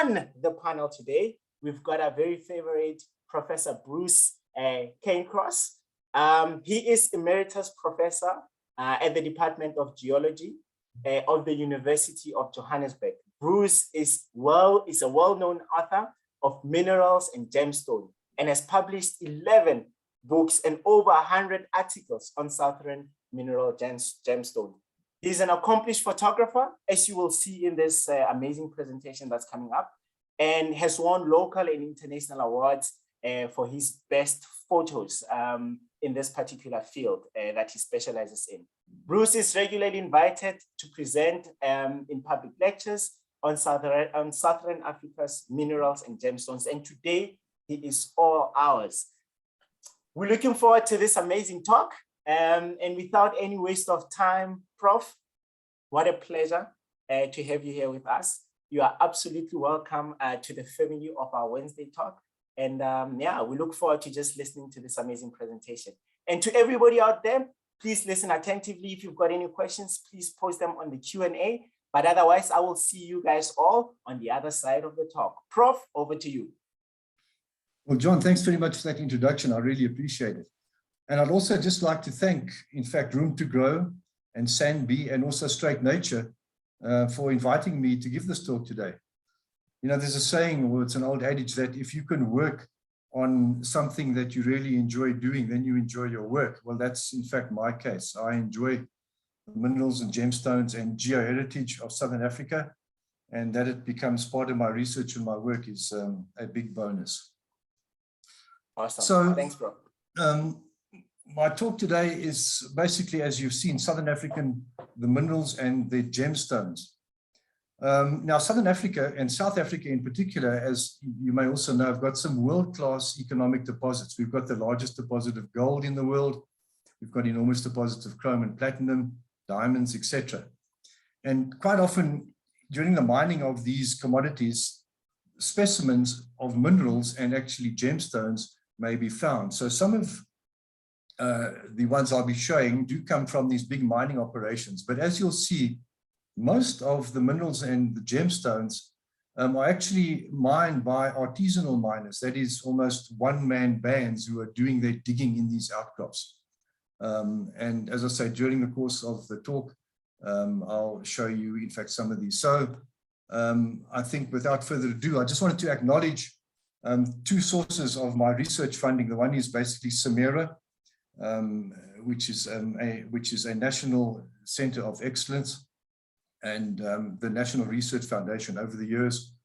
on the panel today, we've got our very favorite Professor Prof Cairncross. He is Emeritus Professor at the Department of Geology of the University of Johannesburg. Bruce is a well-known author of minerals and gemstone and has published 11 books and over 100 articles on Southern mineral gemstone. He's an accomplished photographer, as you will see in this amazing presentation that's coming up, and has won local and international awards for his best photos in this particular field that he specializes in. Bruce is regularly invited to present in public lectures on Southern Africa's minerals and gemstones, and today he is all ours. We're looking forward to this amazing talk, and without any waste of time, Prof, what a pleasure to have you here with us. You are absolutely welcome to the family of our Wednesday talk. And yeah, we look forward to just listening to this amazing presentation. And to everybody out there, please listen attentively. If you've got any questions, please post them on the Q&A. But otherwise, I will see you guys all on the other side of the talk. Prof, over to you. Well, John, thanks very much for that introduction. I really appreciate it. And I'd also just like to thank, in fact, Room to Grow and Sanbi and also Struik Nature for inviting me to give this talk today. You know, there's a saying, or it's an old adage, that if you can work on something that you really enjoy doing, then you enjoy your work. Well, that's in fact my case. I enjoy minerals and gemstones and geoheritage of Southern Africa, and that it becomes part of my research and my work is a big bonus. Awesome. So, thanks, bro. My talk today is basically, as you've seen, Southern African, the minerals and the gemstones. Now, Southern Africa and South Africa in particular, as you may also know, have got some world-class economic deposits. We've got the largest deposit of gold in the world. We've got enormous deposits of chrome and platinum, diamonds, etc. And quite often, during the mining of these commodities, specimens of minerals and actually gemstones may be found. So some of the ones I'll be showing do come from these big mining operations. But as you'll see, most of the minerals and the gemstones are actually mined by artisanal miners. That is almost one-man bands who are doing their digging in these outcrops. And as I say, during the course of the talk, I'll show you, in fact, some of these. So I think without further ado, I just wanted to acknowledge two sources of my research funding. The one is basically CIMERA, which is a national center of excellence, and the National Research Foundation. Over the years,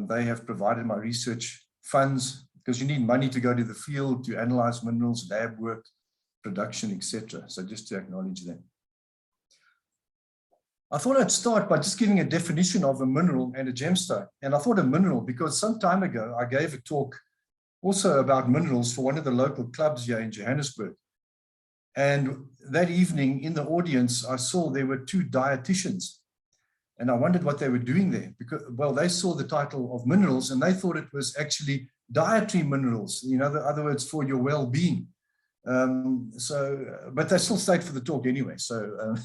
they have provided my research funds, because you need money to go to the field to analyze minerals, lab work, production, etc. So just to acknowledge them. I thought I'd start by just giving a definition of a mineral and a gemstone. And I thought a mineral because some time ago I gave a talk also about minerals for one of the local clubs here in Johannesburg. And that evening in the audience, I saw there were two dietitians. And I wondered what they were doing there, because, well, they saw the title of minerals and they thought it was actually dietary minerals, you know, in other words, for your well-being. But they still stayed for the talk anyway. So,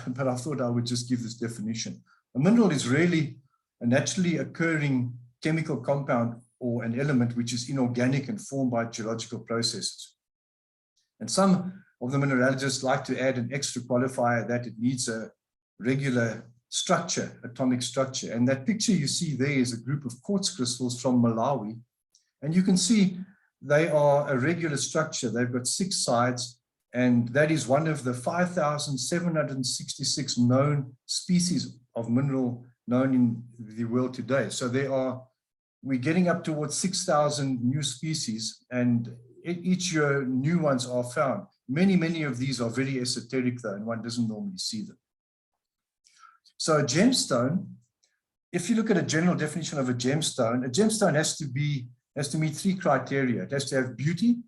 but I thought I would just give this definition. A mineral is really a naturally occurring chemical compound or an element which is inorganic and formed by geological processes. And some of the mineralogists like to add an extra qualifier that it needs a regular structure, atomic structure. And that picture you see there is a group of quartz crystals from Malawi. And you can see they are a regular structure. They've got 6 sides, and that is one of the 5,766 known species of mineral known in the world today. So we're getting up towards 6,000 new species, and each year new ones are found. Many of these are very esoteric though, and one doesn't normally see them. So a gemstone, if you look at a general definition of a gemstone has to meet 3 criteria. It has to have beauty,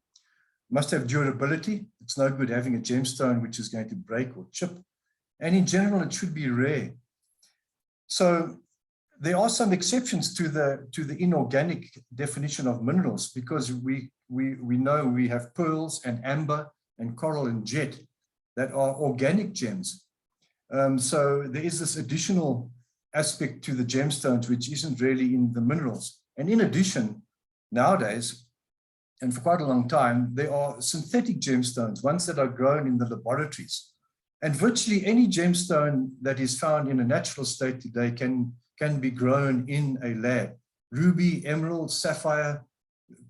must have durability. It's no good having a gemstone which is going to break or chip. And in general, it should be rare. So there are some exceptions to the inorganic definition of minerals, because we know we have pearls and amber and coral and jet that are organic gems. So there is this additional aspect to the gemstones, which isn't really in the minerals. And in addition, nowadays, and for quite a long time, there are synthetic gemstones, ones that are grown in the laboratories. And virtually any gemstone that is found in a natural state today can be grown in a lab. Ruby, emerald, sapphire,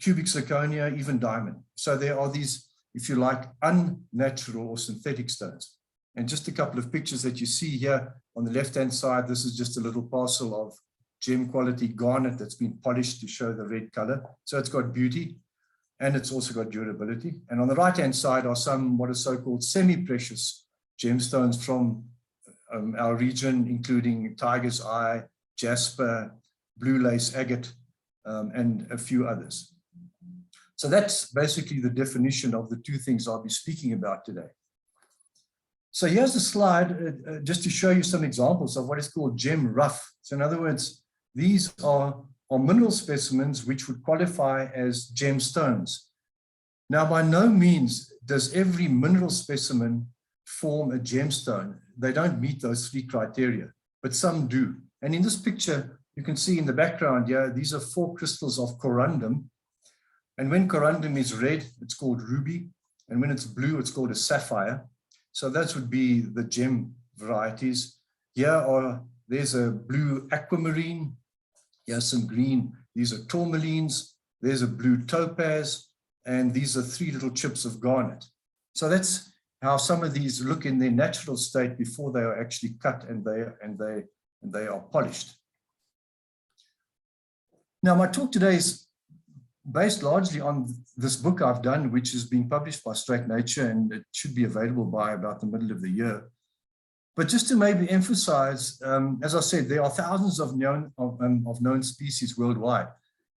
cubic zirconia, even diamond. So there are these, if you like, unnatural or synthetic stones. And just a couple of pictures that you see here on the left-hand side, this is just a little parcel of gem quality garnet that's been polished to show the red color. So it's got beauty and it's also got durability. And on the right-hand side are some what are so-called semi-precious gemstones from our region, including tiger's eye, jasper, blue lace agate, and a few others. So that's basically the definition of the two things I'll be speaking about today. So here's a slide just to show you some examples of what is called gem rough. So in other words, these are mineral specimens which would qualify as gemstones. Now, by no means does every mineral specimen form a gemstone. They don't meet those three criteria, but some do. And in this picture, you can see in the background here, these are 4 crystals of corundum. And when corundum is red, it's called ruby. And when it's blue, it's called a sapphire. So that would be the gem varieties. There's a blue aquamarine. Here's some green. These are tourmalines. There's a blue topaz. And these are 3 little chips of garnet. So that's how some of these look in their natural state before they are actually cut and they are polished. Now, my talk today is based largely on this book I've done, which is being published by Struik Nature, and it should be available by about the middle of the year. But just to maybe emphasize, as I said, there are thousands of known species worldwide.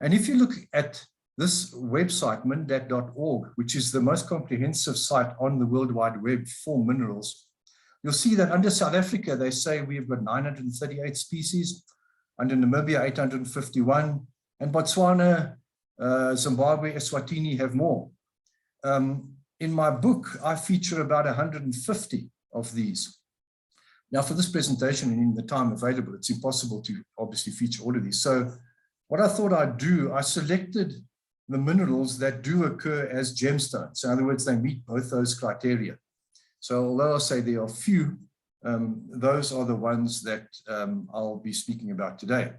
And if you look at this website, mindat.org, which is the most comprehensive site on the World Wide Web for minerals, you'll see that under South Africa, they say we've got 938 species, under Namibia, 851, and Botswana, Zimbabwe, Eswatini have more. In my book, I feature about 150 of these. Now, for this presentation and in the time available, it's impossible to obviously feature all of these. So what I thought I'd do, I selected the minerals that do occur as gemstones. So in other words, they meet both those criteria. So although I'll say there are few, those are the ones that I'll be speaking about today.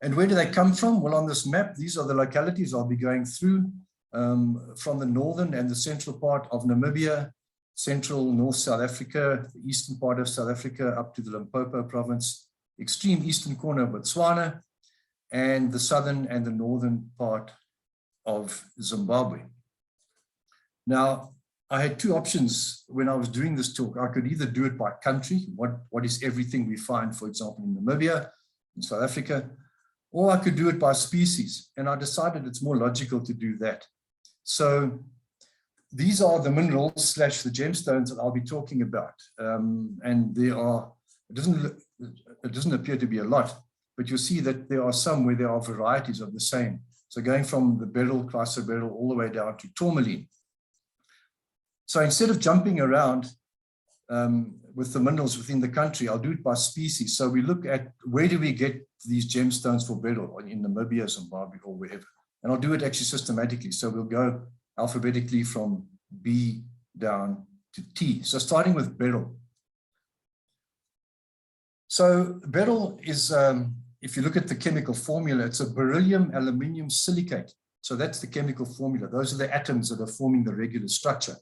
And where do they come from? Well, on this map, these are the localities I'll be going through from the northern and the central part of Namibia, central North South Africa, the eastern part of South Africa up to the Limpopo province, extreme eastern corner of Botswana, and the southern and the northern part of Zimbabwe. Now, I had 2 options when I was doing this talk. I could either do it by country, what is everything we find, for example, in Namibia, in South Africa, or I could do it by species. And I decided it's more logical to do that. So these are the minerals / the gemstones that I'll be talking about. And there are, it doesn't appear to be a lot, but you'll see that there are some where there are varieties of the same. So going from the Beryl, Beryl, all the way down to tourmaline. So instead of jumping around with the minerals within the country, I'll do it by species. So we look at where do we get these gemstones for Beryl, in Namibia, Zimbabwe, or wherever. And I'll do it actually systematically. So we'll go alphabetically from B down to T. So starting with Beryl. So Beryl is, if you look at the chemical formula, it's a beryllium aluminium silicate. So that's the chemical formula. Those are the atoms that are forming the regular structure.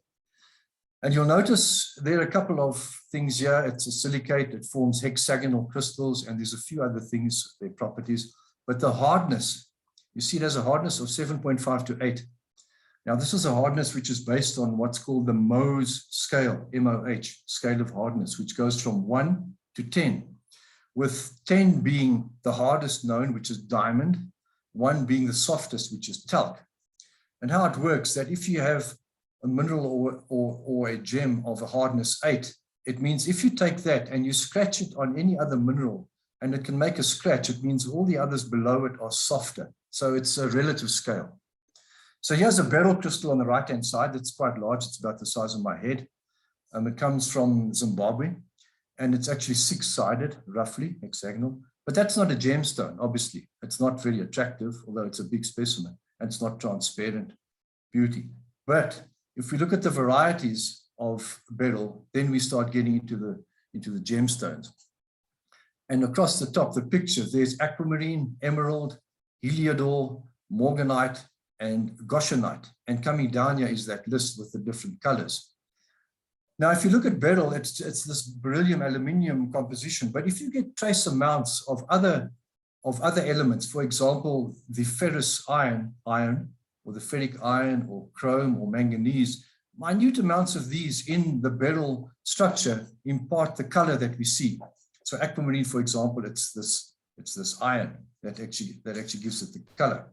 And you'll notice there are a couple of things here. It's a silicate, it forms hexagonal crystals, and there's a few other things, their properties. But the hardness, you see it has a hardness of 7.5 to 8. Now, this is a hardness which is based on what's called the Mohs scale, M-O-H, scale of hardness, which goes from 1 to 10, with 10 being the hardest known, which is diamond, 1 being the softest, which is talc. And how it works, that if you have a mineral or a gem of a hardness 8, it means if you take that and you scratch it on any other mineral and it can make a scratch, it means all the others below it are softer. So it's a relative scale. So here's a beryl crystal on the right-hand side. That's quite large. It's about the size of my head. It comes from Zimbabwe. and it's actually six-sided, roughly, hexagonal. But that's not a gemstone, obviously. It's not very attractive, although it's a big specimen, and it's not transparent beauty. But if we look at the varieties of beryl, then we start getting into the gemstones. And across the top, the pictures, there's aquamarine, emerald, heliodor, morganite, and goshenite. And coming down here is that list with the different colors. Now, if you look at beryl, it's this beryllium aluminium composition. But if you get trace amounts of other elements, for example, the ferrous iron, or the ferric iron, or chrome, or manganese, minute amounts of these in the beryl structure impart the color that we see. So aquamarine, for example, it's this iron that actually gives it the color.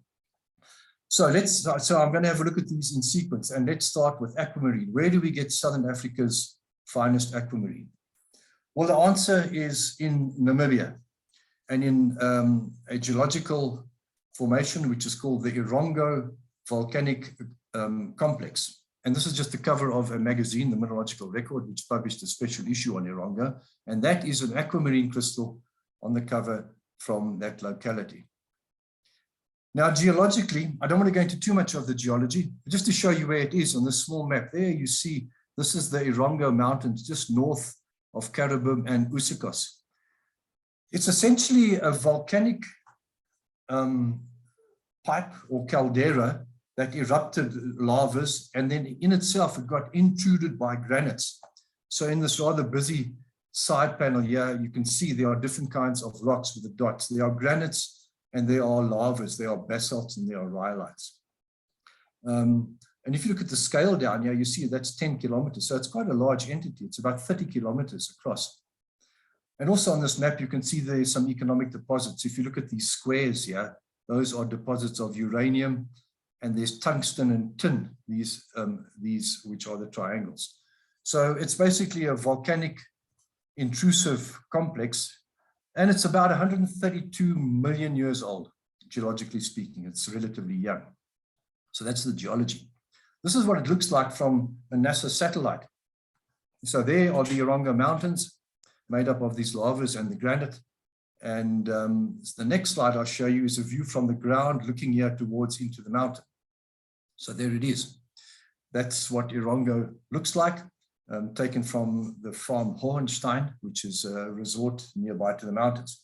So I'm going to have a look at these in sequence, and let's start with aquamarine. Where do we get Southern Africa's finest aquamarine? Well, the answer is in Namibia, and in a geological formation which is called the Erongo Volcanic Complex. And this is just the cover of a magazine, the Mineralogical Record, which published a special issue on Erongo, and that is an aquamarine crystal on the cover from that locality. Now, geologically, I don't want to go into too much of the geology, but just to show you where it is on this small map. There you see, this is the Erongo Mountains, just north of Karabum and Usikos. It's essentially a volcanic pipe or caldera that erupted lavas, and then in itself, it got intruded by granites. So in this rather busy side panel here, you can see there are different kinds of rocks with the dots. There are granites, and there are lavas, there are basalts, and there are rhyolites. And if you look at the scale down here, you see that's 10 kilometers. So it's quite a large entity. It's about 30 kilometers across. And also on this map, you can see there's some economic deposits. If you look at these squares here, those are deposits of uranium, and there's tungsten and tin, these which are the triangles. So it's basically a volcanic intrusive complex. And it's about 132 million years old, geologically speaking. It's relatively young. So that's the geology. This is what it looks like from a NASA satellite. So there are the Erongo Mountains, made up of these lavas and the granite. And the next slide I'll show you is a view from the ground looking here towards into the mountain. So there it is. That's what Erongo looks like. Taken from the farm Hohenstein, which is a resort nearby to the mountains.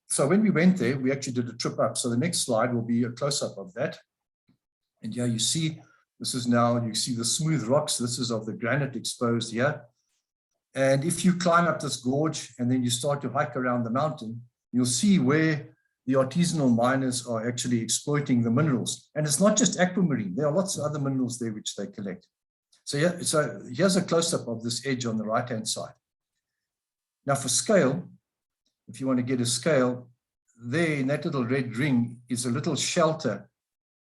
So when we went there, we actually did a trip up. So the next slide will be a close-up of that. And here you see, this is now, you see the smooth rocks. This is of the granite exposed here. And if you climb up this gorge and then you start to hike around the mountain, you'll see where the artisanal miners are actually exploiting the minerals. And it's not just aquamarine. There are lots of other minerals there which they collect. So here's a close-up of this edge on the right-hand side. Now for scale, if you want to get a scale, there in that little red ring is a little shelter,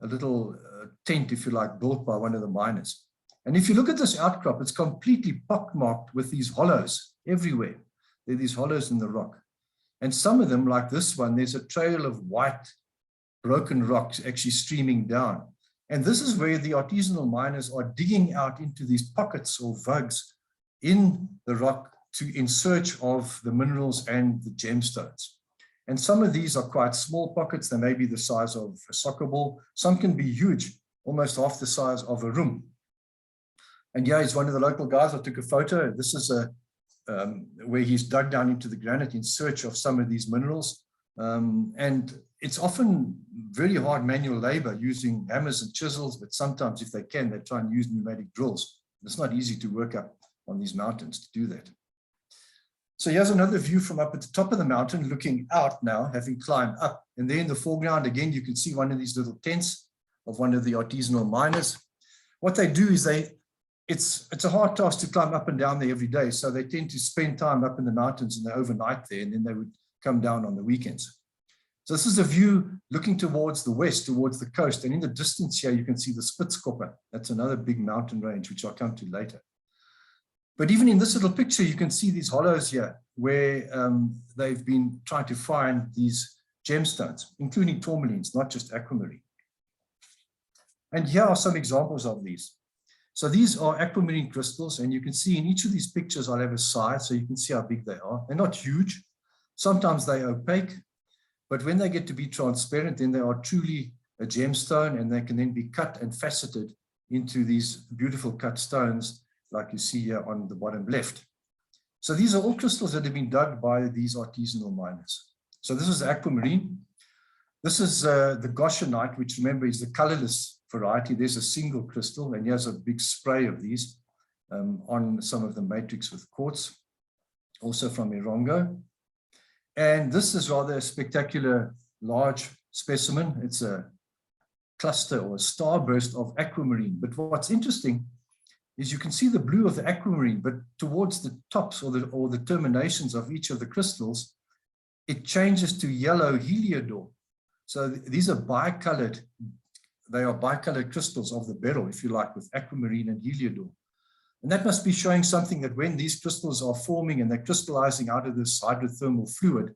a little tent, if you like, built by one of the miners. And if you look at this outcrop, it's completely pockmarked with these hollows everywhere. There are these hollows in the rock. And some of them, like this one, there's a trail of white broken rocks actually streaming down. And this is where the artisanal miners are digging out into these pockets or vugs in the rock in search of the minerals and the gemstones. And some of these are quite small pockets. They may be the size of a soccer ball. Some can be huge, almost half the size of a room. And yeah, he's one of the local guys. I took a photo. This is where he's dug down into the granite in search of some of these minerals. And it's often very hard manual labor using hammers and chisels, but sometimes if they can, they try and use pneumatic drills. It's not easy to work up on these mountains to do that. So here's another view from up at the top of the mountain, looking out now, having climbed up. And there in the foreground, again, you can see one of these little tents of one of the artisanal miners. What they do is it's a hard task to climb up and down there every day. So they tend to spend time up in the mountains and they overnight there, and then they would come down on the weekends. So this is a view looking towards the west, towards the coast. And in the distance here, you can see the Spitzkoppe. That's another big mountain range, which I'll come to later. But even in this little picture, you can see these hollows here where they've been trying to find these gemstones, including tourmalines, not just aquamarine. And here are some examples of these. So these are aquamarine crystals, and you can see in each of these pictures, I'll have a size so you can see how big they are. They're not huge. Sometimes they're opaque, but when they get to be transparent, then they are truly a gemstone, and they can then be cut and faceted into these beautiful cut stones, like you see here on the bottom left. So these are all crystals that have been dug by these artisanal miners. So this is the aquamarine. This is the goshenite, which remember is the colorless variety. There's a single crystal, and here's a big spray of these on some of the matrix with quartz, also from Erongo. And this is rather a spectacular large specimen. It's a cluster or a starburst of aquamarine. But what's interesting is you can see the blue of the aquamarine, but towards the tops or the terminations of each of the crystals, it changes to yellow Heliodor. So these are bicolored. They are bicolored crystals of the Beryl, if you like, with aquamarine and Heliodor. And that must be showing something, that when these crystals are forming and they're crystallizing out of this hydrothermal fluid,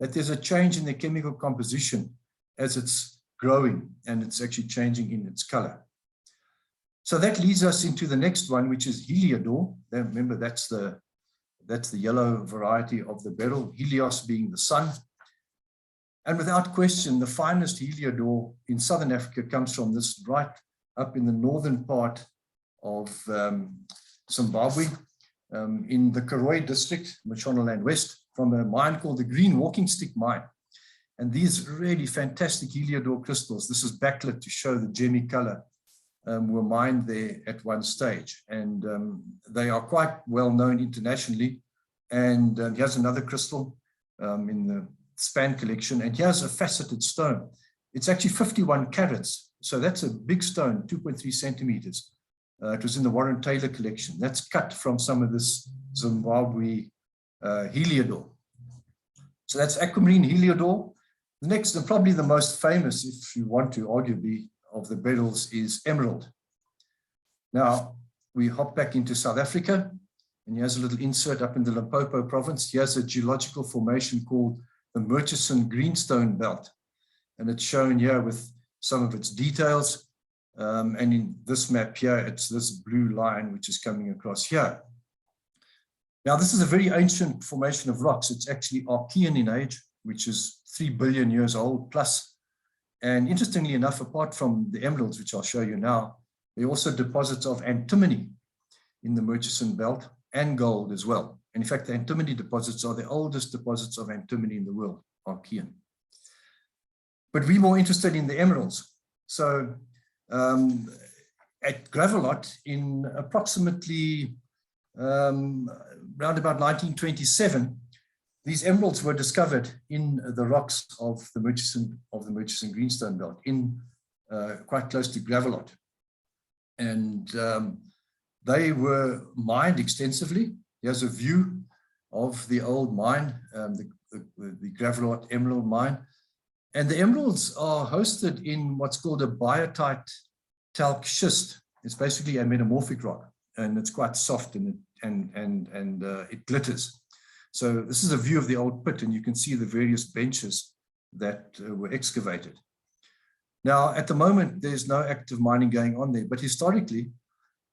that there's a change in the chemical composition as it's growing, and it's actually changing in its color. So that leads us into the next one, which is Heliodor. Remember, that's the yellow variety of the Beryl, Helios being the sun. And without question, the finest Heliodor in Southern Africa comes from this right up in the northern part of Zimbabwe, in the Karoi district, Mashonaland West, from a mine called the Green Walking Stick Mine. And these really fantastic Heliodor crystals, this is backlit to show the gemmy color, were mined there at one stage. And they are quite well known internationally. And here's another crystal in the Span collection, and here's a faceted stone. It's actually 51 carats, so that's a big stone, 2.3 centimeters. It was in the Warren Taylor collection. That's cut from some of this Zimbabwe Heliodor. So that's aquamarine Heliodor. The next, and probably the most famous, if you want to arguably, of the Beryls is emerald. Now we hop back into South Africa, and here's a little insert up in the Limpopo province. Here's a geological formation called the Murchison Greenstone Belt, and it's shown here with some of its details. And in this map here, it's this blue line which is coming across here. Now, this is a very ancient formation of rocks. It's actually Archean in age, which is 3 billion years old plus. And interestingly enough, apart from the emeralds, which I'll show you now, there are also deposits of antimony in the Murchison Belt, and gold as well. And in fact, the antimony deposits are the oldest deposits of antimony in the world, Archean. But we're more interested in the emeralds. So at Gravelot, in approximately around about 1927, these emeralds were discovered in the rocks of the Murchison Greenstone Belt, in quite close to Gravelot. And they were mined extensively. Here's a view of the old mine, the Gravelot Emerald Mine. And the emeralds are hosted in what's called a biotite talc schist. It's basically a metamorphic rock, and it's quite soft, and it glitters. So this is a view of the old pit, and you can see the various benches that were excavated. Now, at the moment, there's no active mining going on there, but historically,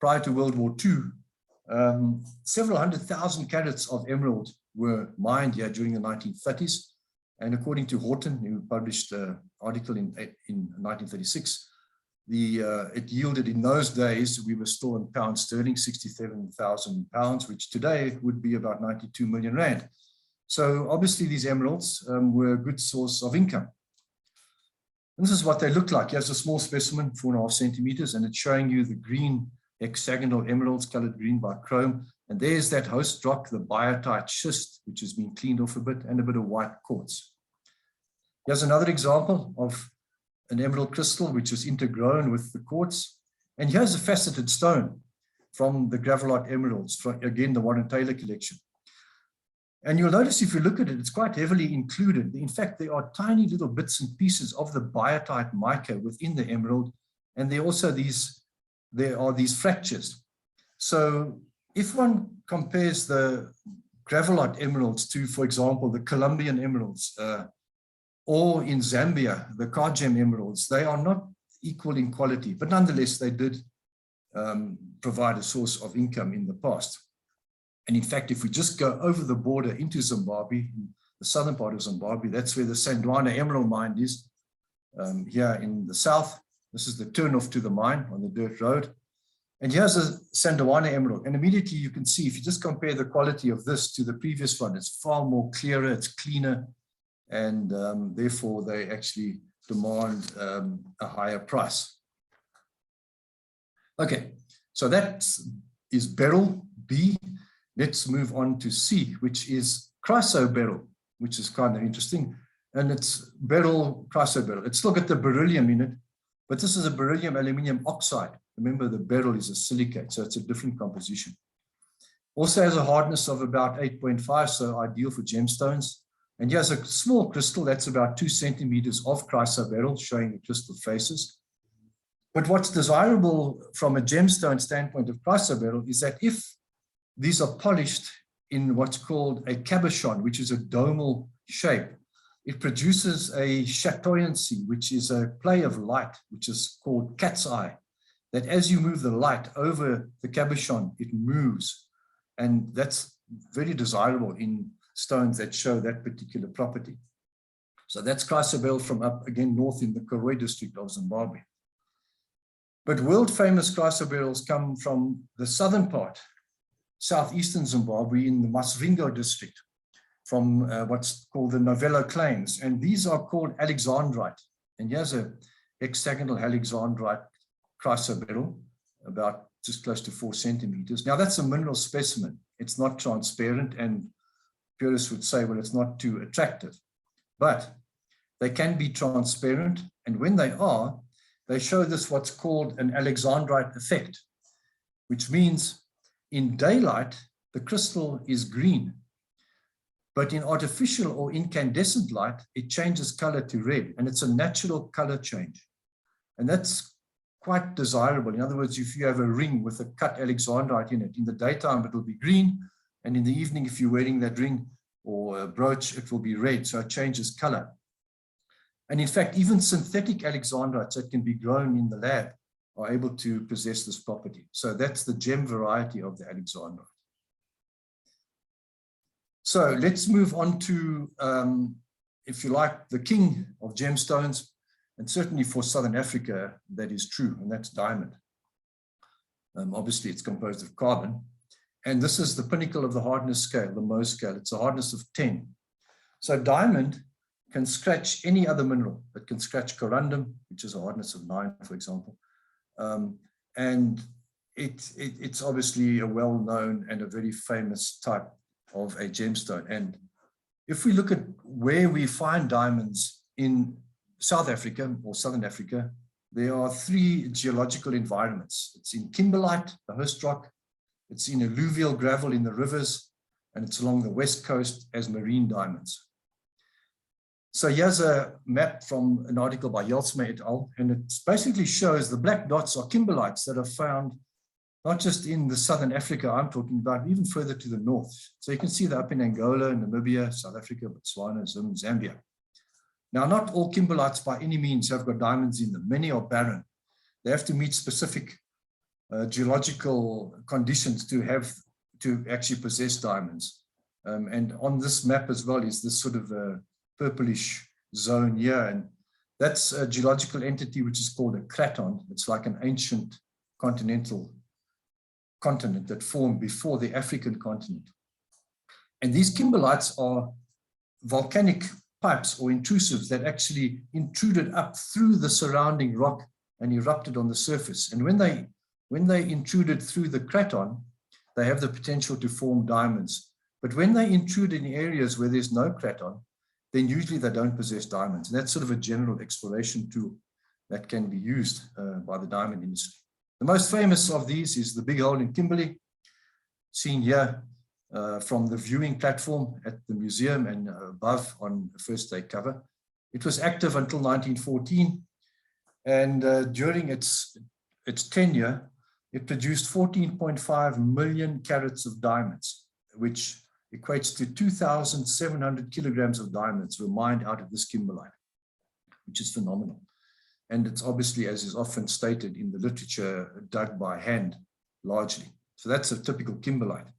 prior to World War II, several 100,000 carats of emerald were mined here during the 1930s. And according to Horton, who published an article in 1936, it yielded in those days, we were still in pounds sterling, 67,000 pounds, which today would be about 92 million rand. So obviously these emeralds were a good source of income. And this is what they look like. Here's a small specimen, 4.5 centimeters, and it's showing you the green hexagonal emeralds colored green by chrome. And there's that host rock, the biotite schist, which has been cleaned off a bit, and a bit of white quartz. Here's another example of an emerald crystal, which is intergrown with the quartz. And here's a faceted stone from the Gravelot emeralds, from, again, the Warren Taylor collection. And you'll notice if you look at it, it's quite heavily included. In fact, there are tiny little bits and pieces of the biotite mica within the emerald. And there are these fractures. So if one compares the Gravelot emeralds to, for example, the Colombian emeralds, or in Zambia, the Kagem emeralds, they are not equal in quality, but nonetheless, they did provide a source of income in the past. And in fact, if we just go over the border into Zimbabwe, the southern part of Zimbabwe, that's where the Sandwana Emerald Mine is, here in the south. This is the turnoff to the mine on the dirt road. And here's a Sandwana Emerald. And immediately you can see, if you just compare the quality of this to the previous one, it's far more clearer, it's cleaner, and therefore they actually demand a higher price. Okay, so that is Beryl, B. Let's move on to C, which is chrysoberyl, which is kind of interesting. And it's beryl, chrysoberyl. Let's look at the beryllium in it, but this is a beryllium aluminium oxide. Remember, the beryl is a silicate, so it's a different composition. Also has a hardness of about 8.5, so ideal for gemstones. And here's a small crystal that's about 2 centimeters of chrysoberyl, showing the crystal faces. But what's desirable from a gemstone standpoint of chrysoberyl is that if these are polished in what's called a cabochon, which is a domal shape, it produces a chatoyancy, which is a play of light, which is called cat's eye, that as you move the light over the cabochon, it moves. And that's very desirable in stones that show that particular property. So that's chrysoberyl from up again north in the Koroi district of Zimbabwe. But world famous chrysoberyls come from the southern part, southeastern Zimbabwe, in the Masvingo district, from what's called the Novello claims. And these are called Alexandrite. And here's a hexagonal Alexandrite chrysoberyl, about just close to 4 centimeters. Now that's a mineral specimen. It's not transparent, and purists would say, well, it's not too attractive. But they can be transparent, and when they are, they show this what's called an Alexandrite effect, which means in daylight, the crystal is green, but in artificial or incandescent light, it changes color to red, and it's a natural color change. And that's quite desirable. In other words, if you have a ring with a cut Alexandrite in it, in the daytime, it will be green, and in the evening, if you're wearing that ring or a brooch, it will be red, so it changes color. And in fact, even synthetic Alexandrites that can be grown in the lab are able to possess this property. So that's the gem variety of the Alexandrite. So let's move on to, if you like, the king of gemstones, and certainly for Southern Africa, that is true, and that's diamond. Obviously, it's composed of carbon. And this is the pinnacle of the hardness scale, the Mohs scale. It's a hardness of 10. So diamond can scratch any other mineral. It can scratch corundum, which is a hardness of 9, for example. And it's obviously a well-known and a very famous type of a gemstone. And if we look at where we find diamonds in South Africa or Southern Africa, there are 3 geological environments. It's in kimberlite, the host rock. It's in alluvial gravel in the rivers, and it's along the west coast as marine diamonds. So here's a map from an article by Jelsma et al. And it basically shows the black dots are kimberlites that are found not just in the Southern Africa I'm talking about, even further to the north. So you can see that up in Angola, Namibia, South Africa, Botswana, Zambia. Now, not all kimberlites by any means have got diamonds in them. Many are barren. They have to meet specific geological conditions to actually possess diamonds. And on this map as well is this sort of purplish zone here, and that's a geological entity which is called a Craton. It's like an ancient continental continent that formed before the African continent. And these kimberlites are volcanic pipes or intrusives that actually intruded up through the surrounding rock and erupted on the surface. And when they intruded through the Craton, they have the potential to form diamonds. But when they intrude in areas where there's no Craton, then usually they don't possess diamonds. And that's sort of a general exploration tool that can be used by the diamond industry. The most famous of these is the big hole in Kimberley, seen here from the viewing platform at the museum and above on the first day cover. It was active until 1914, and during its tenure, it produced 14.5 million carats of diamonds, which equates to 2,700 kilograms of diamonds were mined out of this kimberlite, which is phenomenal. And it's obviously, as is often stated in the literature, dug by hand, largely. So that's a typical kimberlite.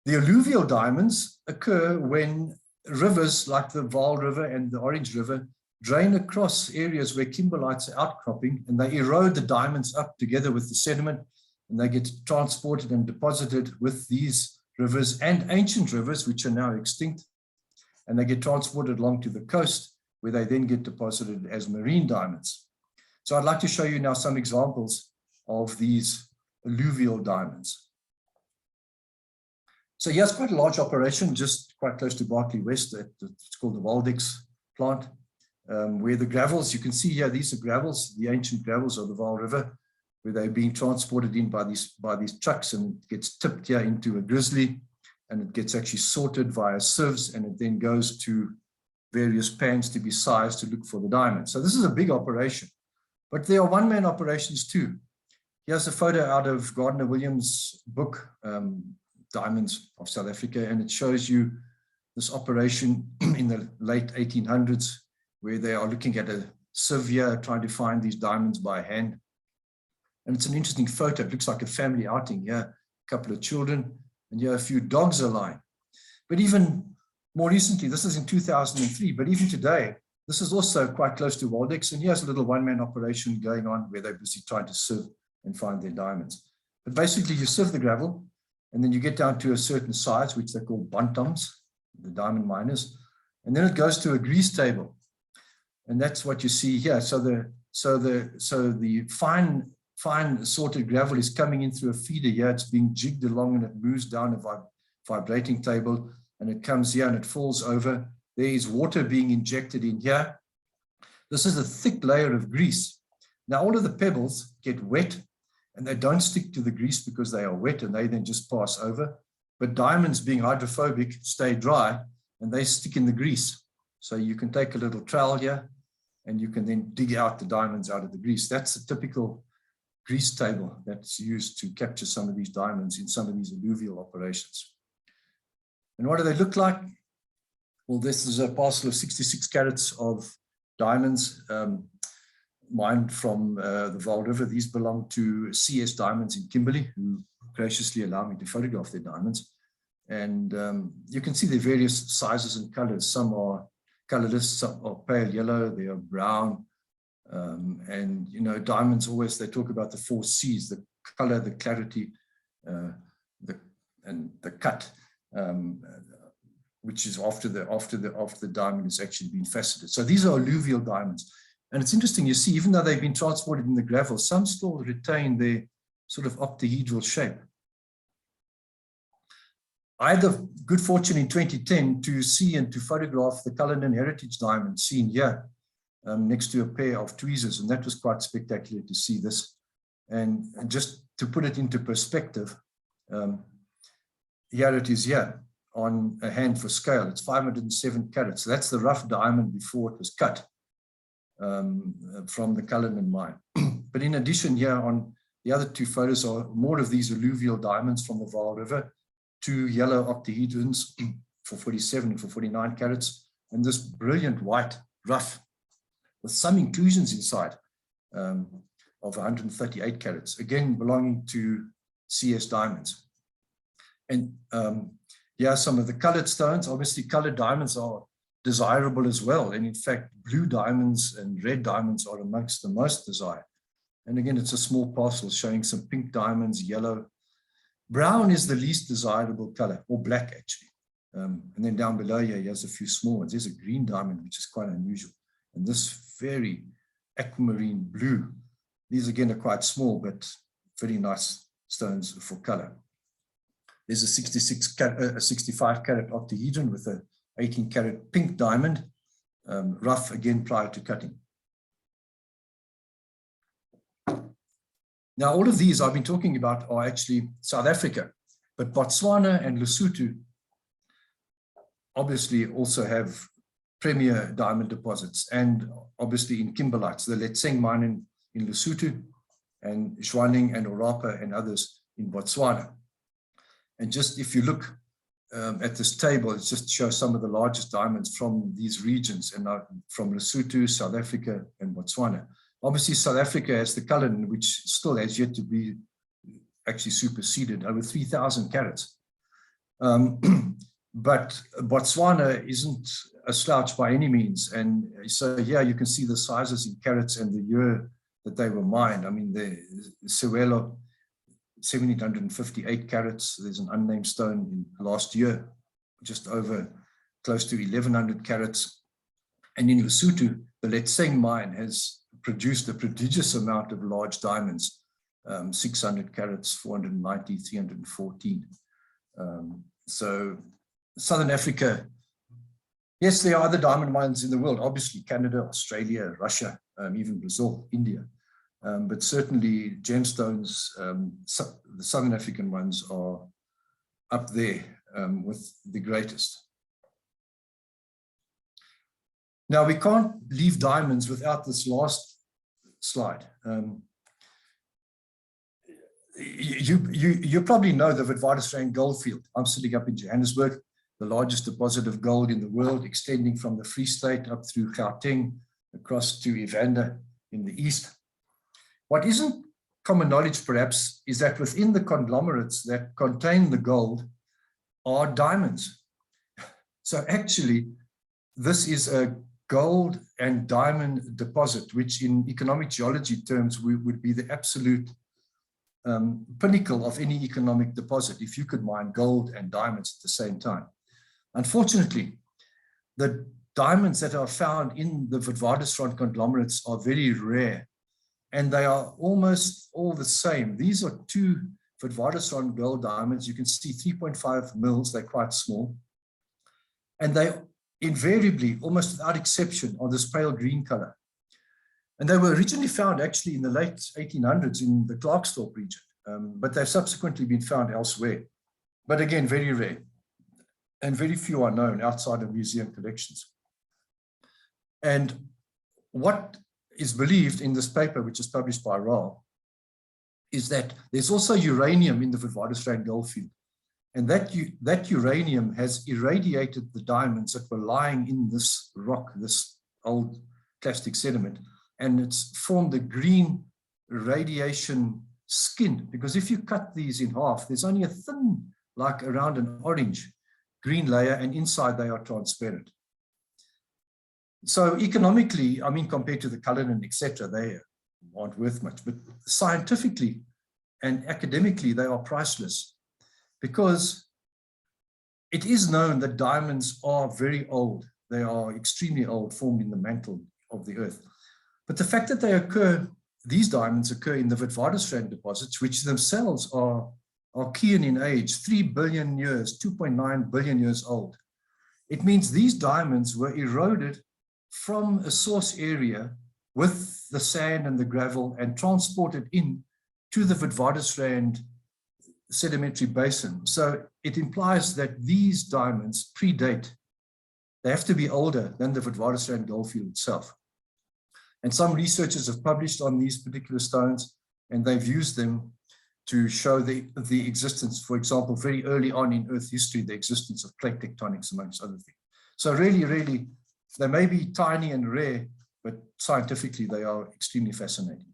The alluvial diamonds occur when rivers like the Vaal River and the Orange River drain across areas where kimberlites are outcropping, and they erode the diamonds up together with the sediment, and they get transported and deposited with these rivers and ancient rivers, which are now extinct, and they get transported along to the coast, where they then get deposited as marine diamonds. So I'd like to show you now some examples of these alluvial diamonds. So here's quite a large operation, just quite close to Berkeley West. It's called the Waldex plant, where the gravels, you can see here, these are gravels, the ancient gravels of the Vaal River, where they're being transported in by these trucks, and it gets tipped here into a grizzly, and it gets actually sorted via sieves, and it then goes to various pans to be sized to look for the diamonds. So this is a big operation, but there are one-man operations too. Here's a photo out of Gardner Williams' book, Diamonds of South Africa, and it shows you this operation in the late 1800s, where they are looking at a sieve here, trying to find these diamonds by hand. And it's an interesting photo. It looks like a family outing here, a couple of children, and here a few dogs are lying. But even more recently, this is in 2003, but even today, this is also quite close to Waldex, and here's a little one-man operation going on where they're busy trying to sieve and find their diamonds. But basically, you sieve the gravel, and then you get down to a certain size, which they call bantams, the diamond miners, and then it goes to a grease table, and that's what you see here. So the fine sorted gravel is coming in through a feeder here. It's being jigged along, and it moves down a vibrating table, and it comes here and it falls over. There is water being injected in here. This is a thick layer of grease. Now all of the pebbles get wet, and they don't stick to the grease because they are wet, and they then just pass over. But diamonds, being hydrophobic, stay dry, and they stick in the grease. So you can take a little trowel here, and you can then dig out the diamonds out of the grease. That's a typical grease table that's used to capture some of these diamonds in some of these alluvial operations. And what do they look like? Well, this is a parcel of 66 carats of diamonds mined from the Vaal River. These belong to CS Diamonds in Kimberley, who graciously allowed me to photograph their diamonds. And you can see the various sizes and colors. Some are colorless, some are pale yellow, they are brown. And, you know, diamonds always, they talk about the 4 C's, the color, the clarity, and the cut. Which is after the diamond has actually been faceted. So these are alluvial diamonds. And it's interesting, you see, even though they've been transported in the gravel, some still retain their sort of octahedral shape. I had the good fortune in 2010 to see and to photograph the Cullinan Heritage Diamond seen here next to a pair of tweezers. And that was quite spectacular to see this. And just to put it into perspective, here it is here on a hand for scale. It's 507 carats. So that's the rough diamond before it was cut from the Cullinan mine. But in addition, here on the other 2 photos are more of these alluvial diamonds from the Vaal River, 2 yellow octahedrons for 47 and for 49 carats, and this brilliant white rough with some inclusions inside of 138 carats, again belonging to CS Diamonds. And yeah, some of the colored stones. Obviously, colored diamonds are desirable as well. And in fact, blue diamonds and red diamonds are amongst the most desired. And again, it's a small parcel showing some pink diamonds, yellow. Brown is the least desirable color, or black actually. And then down below here, here's a few small ones. There's a green diamond, which is quite unusual. And this very aquamarine blue. These again are quite small, but very nice stones for color. There's a 65 carat octahedron with a 18 carat pink diamond, rough again prior to cutting. Now, all of these I've been talking about are actually South Africa, but Botswana and Lesotho obviously also have premier diamond deposits, and obviously in kimberlites, the Letseng mine in Lesotho, and Juan and Orapa and others in Botswana. And just if you look at this table, it just shows some of the largest diamonds from these regions, and from Lesotho, South Africa, and Botswana. Obviously, South Africa has the Cullinan, which still has yet to be actually superseded, over 3,000 carats. But Botswana isn't a slouch by any means. And so here you can see the sizes in carats and the year that they were mined. I mean, the Sewelo, 1,758 carats. There's an unnamed stone in last year, just over close to 1,100 carats. And in Lesotho, the Letseng mine has produced a prodigious amount of large diamonds, 600 carats, 490, 314. So Southern Africa, yes, there are other diamond mines in the world, obviously Canada, Australia, Russia, even Brazil, India. But certainly gemstones, the Southern African ones are up there with the greatest. Now, we can't leave diamonds without this last slide. You probably know the Witwatersrand goldfield. I'm sitting up in Johannesburg, the largest deposit of gold in the world, extending from the Free State up through Gauteng, across to Evander in the east. What isn't common knowledge, perhaps, is that within the conglomerates that contain the gold are diamonds. So actually, this is a gold and diamond deposit, which in economic geology terms would be the absolute pinnacle of any economic deposit, if you could mine gold and diamonds at the same time. Unfortunately, the diamonds that are found in the Witwatersrand conglomerates are very rare, and they are almost all the same. These are two Witwatersrand gold diamonds. You can see 3.5 mils, they're quite small. And they invariably, almost without exception, are this pale green color. And they were originally found actually in the late 1800s in the Klerksdorp region, but they've subsequently been found elsewhere. But again, very rare, and very few are known outside of museum collections. And what is believed in this paper, which is published by RAL, is that there's also uranium in the Witwatersrand goldfield. And that uranium has irradiated the diamonds that were lying in this rock, this old plastic sediment, and it's formed a green radiation skin, because if you cut these in half, there's only a thin, like around an orange, green layer, and inside they are transparent. So economically, I mean, compared to the Cullinan, etc., they aren't worth much, but scientifically and academically, they are priceless, because it is known that diamonds are very old. They are extremely old, formed in the mantle of the earth. But the fact that they occur, these diamonds occur in the Witwatersrand deposits, which themselves are Archean in age, 3 billion years, 2.9 billion years old. It means these diamonds were eroded from a source area with the sand and the gravel and transported in to the Witwatersrand sedimentary basin. So it implies that these diamonds predate. They have to be older than the Witwatersrand goldfield itself. And some researchers have published on these particular stones, and they've used them to show the existence, for example, very early on in Earth history, the existence of plate tectonics, amongst other things. So really, they may be tiny and rare, but scientifically, they are extremely fascinating.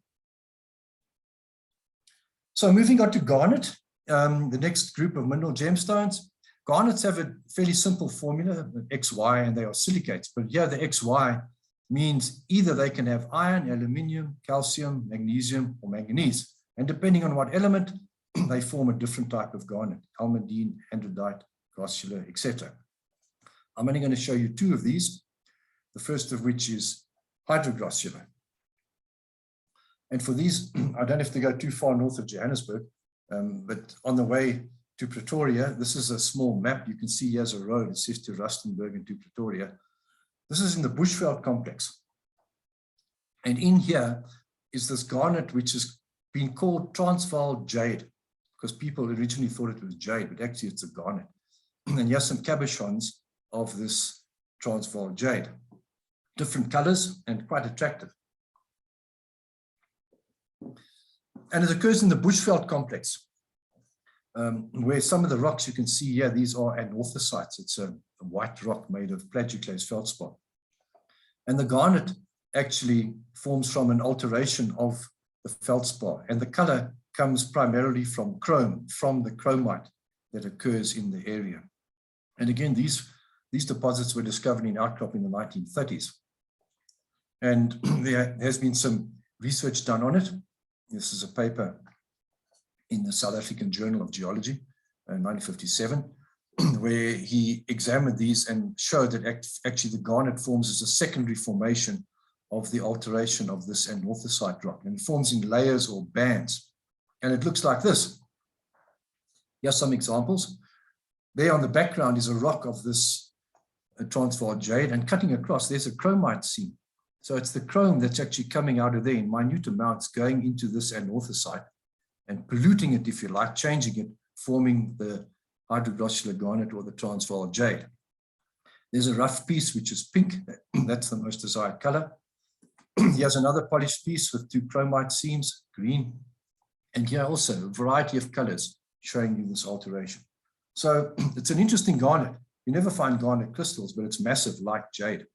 So moving on to garnet, the next group of mineral gemstones. Garnets have a fairly simple formula, XY, and they are silicates. But here the XY means either they can have iron, aluminium, calcium, magnesium, or manganese. And depending on what element, they form a different type of garnet: almandine, andradite, grossular, etc. I'm only going to show you two of these, the first of which is hydrogrossular. And for these, I don't have to go too far north of Johannesburg, but on the way to Pretoria, this is a small map. You can see here's a road. It says to Rustenburg and to Pretoria. This is in the Bushveld complex. And in here is this garnet, which has been called Transvaal Jade, because people originally thought it was jade, but actually it's a garnet. And here's some cabochons of this Transvaal Jade. Different colors and quite attractive. And it occurs in the Bushveld complex. where some of the rocks you can see here, these are anorthosites. It's a white rock made of plagioclase feldspar. And the garnet actually forms from an alteration of the feldspar, and the color comes primarily from chrome, from the chromite that occurs in the area. And again, these deposits were discovered in outcrop in the 1930s. And there has been some research done on it. This is a paper in the South African Journal of Geology in 1957, where he examined these and showed that actually the garnet forms as a secondary formation of the alteration of this anorthosite rock, and it forms in layers or bands. And it looks like this. Here's some examples. There on the background is a rock of this Transvaal Jade, and cutting across, there's a chromite seam. So it's the chrome that's actually coming out of there in minute amounts, going into this anorthosite and polluting it, if you like, changing it, forming the hydroglossular garnet or the Transvaal Jade. There's a rough piece which is pink. That's the most desired color. Here's another polished piece with two chromite seams, green. And here also a variety of colors showing you this alteration. So it's an interesting garnet. You never find garnet crystals, but it's massive like jade.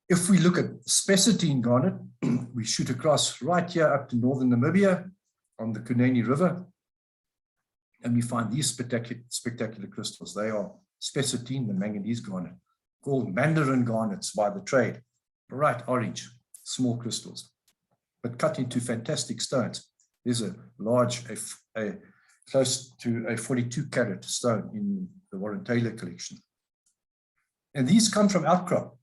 If we look at spessartine garnet, we shoot across right here up to northern Namibia on the Kunene River, and we find these spectacular crystals. They are spessartine, the manganese garnet, called mandarin garnets by the trade, bright orange, small crystals, but cut into fantastic stones. There's a large, close to a 42 carat stone in the Warren Taylor collection. And these come from outcrop.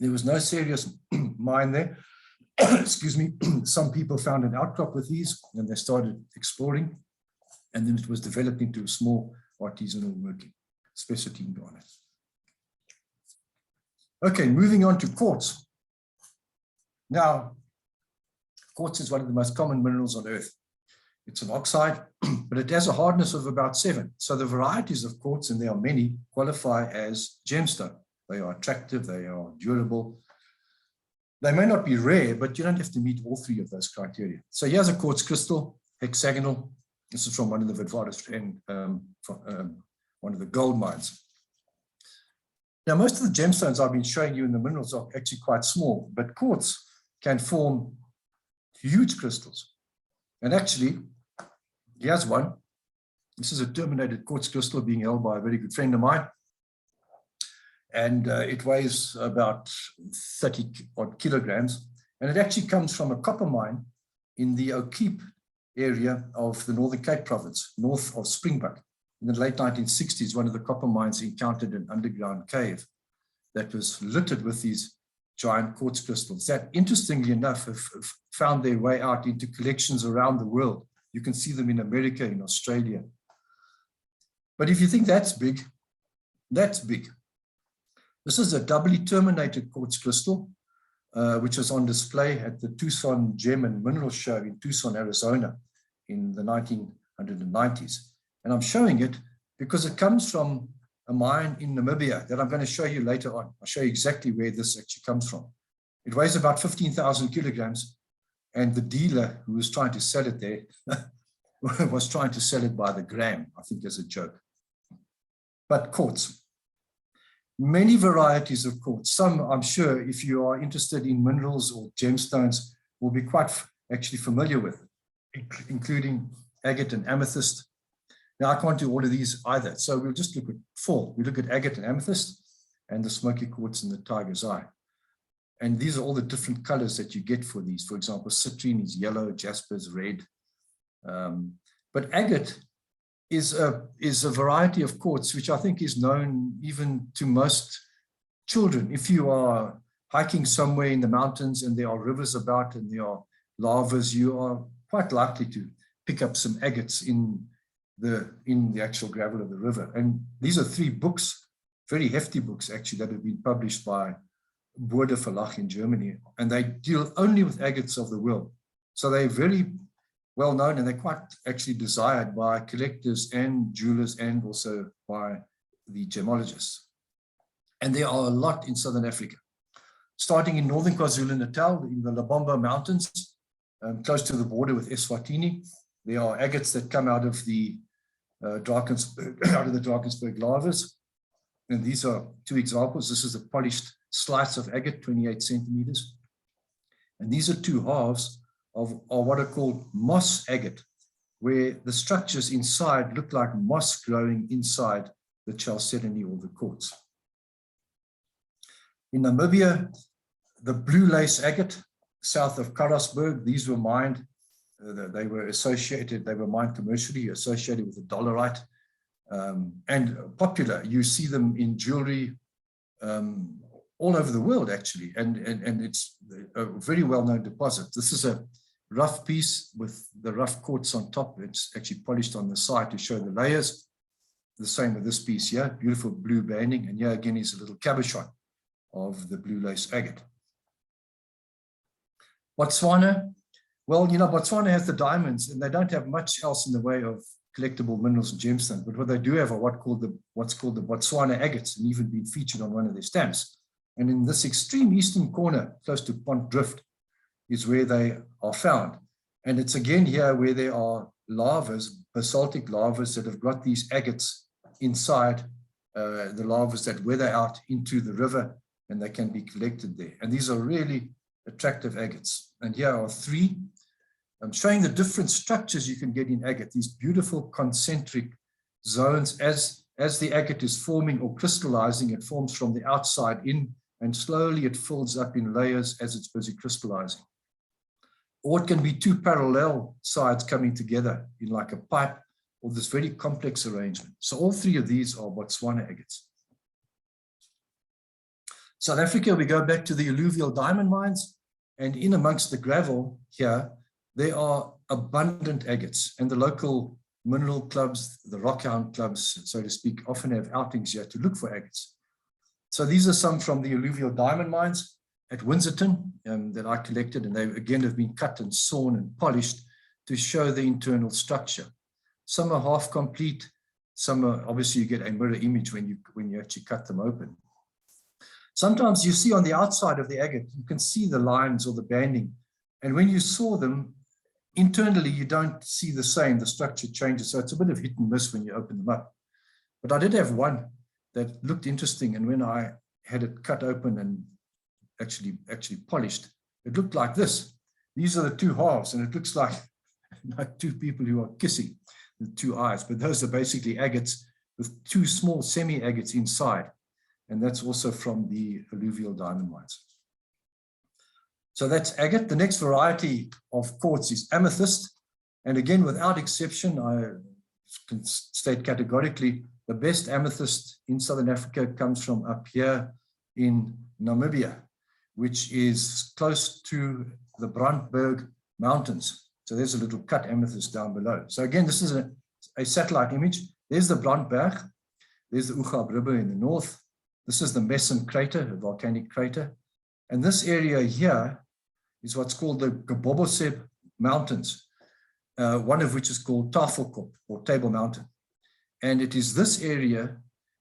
There was no serious mine there. Excuse me. Some people found an outcrop with these and they started exploring. And then it was developed into a small artisanal working, spessartine garnet. Okay, moving on to quartz. Now, quartz is one of the most common minerals on Earth. It's an oxide, but it has a hardness of about 7. So the varieties of quartz, and there are many, qualify as gemstone. They are attractive, they are durable. They may not be rare, but you don't have to meet all 3 of those criteria. So here's a quartz crystal, hexagonal. This is from one of the one of the gold mines. Now, most of the gemstones I've been showing you in the minerals are actually quite small, but quartz can form huge crystals. And actually, here's one. This is a terminated quartz crystal being held by a very good friend of mine. And it weighs about 30 odd kilograms. And it actually comes from a copper mine in the Okiep area of the Northern Cape province, north of Springbok. In the late 1960s, one of the copper mines encountered an underground cave that was littered with these giant quartz crystals that, interestingly enough, have found their way out into collections around the world. You can see them in America, in Australia. But if you think that's big, that's big. This is a doubly terminated quartz crystal, which was on display at the Tucson Gem and Mineral Show in Tucson, Arizona in the 1990s. And I'm showing it because it comes from a mine in Namibia that I'm going to show you later on. I'll show you exactly where this actually comes from. It weighs about 15,000 kilograms, and the dealer who was trying to sell it there was trying to sell it by the gram, I think, as a joke. But quartz. Many varieties of quartz. Some, I'm sure, if you are interested in minerals or gemstones, will be quite actually familiar with, including agate and amethyst. Now, I can't do all of these either, so we'll just look at 4. We look at agate and amethyst, and the smoky quartz and the tiger's eye. And these are all the different colors that you get for these. For example, citrine is yellow, jasper is red. But agate is a variety of quartz, which I think is known even to most children. If you are hiking somewhere in the mountains and there are rivers about and there are lavas, you are quite likely to pick up some agates in the actual gravel of the river. And these are 3 books, very hefty books actually, that have been published by Bode Verlag in Germany, and they deal only with agates of the world. So they're very well known, and they're quite actually desired by collectors and jewelers and also by the gemologists. And there are a lot in Southern Africa, starting in northern KwaZulu-Natal in the Lebombo Mountains, close to the border with Eswatini. There are agates that come out of the Drakensberg lavas. And these are two examples. This is a polished slice of agate, 28 centimeters. And these are two halves of what are called moss agate, where the structures inside look like moss growing inside the chalcedony or the quartz. In Namibia, the blue lace agate, south of Karasburg, these were mined. They were mined commercially, associated with the dolerite, and popular. You see them in jewelry all over the world, actually, and it's a very well-known deposit. This is a rough piece with the rough quartz on top. It's actually polished on the side to show the layers. The same with this piece here, beautiful blue banding, and here again is a little cabochon of the blue lace agate. Botswana, well, you know, Botswana has the diamonds, and they don't have much else in the way of collectible minerals and gemstones, but what they do have are what's called the Botswana Agates, and even been featured on one of their stamps. And in this extreme eastern corner, close to Pont Drift, is where they are found. And it's again here where there are lavas, basaltic lavas that have got these agates inside the lavas that weather out into the river, and they can be collected there. And these are really attractive agates. And here are three. I'm showing the different structures you can get in agate, these beautiful concentric zones. As the agate is forming or crystallizing, it forms from the outside in, and slowly it fills up in layers as it's busy crystallizing. Or it can be two parallel sides coming together in like a pipe, or this very complex arrangement. So all three of these are Botswana agates. South Africa, we go back to the alluvial diamond mines, and in amongst the gravel here, there are abundant agates, and the local mineral clubs, the rockhound clubs, so to speak, often have outings here to look for agates. So these are some from the alluvial diamond mines at Windsorton that I collected, and they again have been cut and sawn and polished to show the internal structure. Some are half complete, some are, obviously you get a mirror image when you actually cut them open. Sometimes you see on the outside of the agate, you can see the lines or the banding, and when you saw them internally, you don't see the same, the structure changes, so it's a bit of hit and miss when you open them up. But I did have one that looked interesting, and when I had it cut open and actually polished, it looked like this. These are the two halves, and it looks like two people who are kissing with two eyes, but those are basically agates with two small semi-agates inside, and that's also from the alluvial diamond mines. So that's agate. The next variety of quartz is amethyst, and again, without exception, I can state categorically, the best amethyst in Southern Africa comes from up here in Namibia, which is close to the Brandberg Mountains. So there's a little cut amethyst down below. So again, this is a satellite image. There's the Brandberg. There's the Ugab River in the north. This is the Messen crater, a volcanic crater. And this area here is what's called the Gaboboseb Mountains, one of which is called Tafelkop, or Table Mountain. And it is this area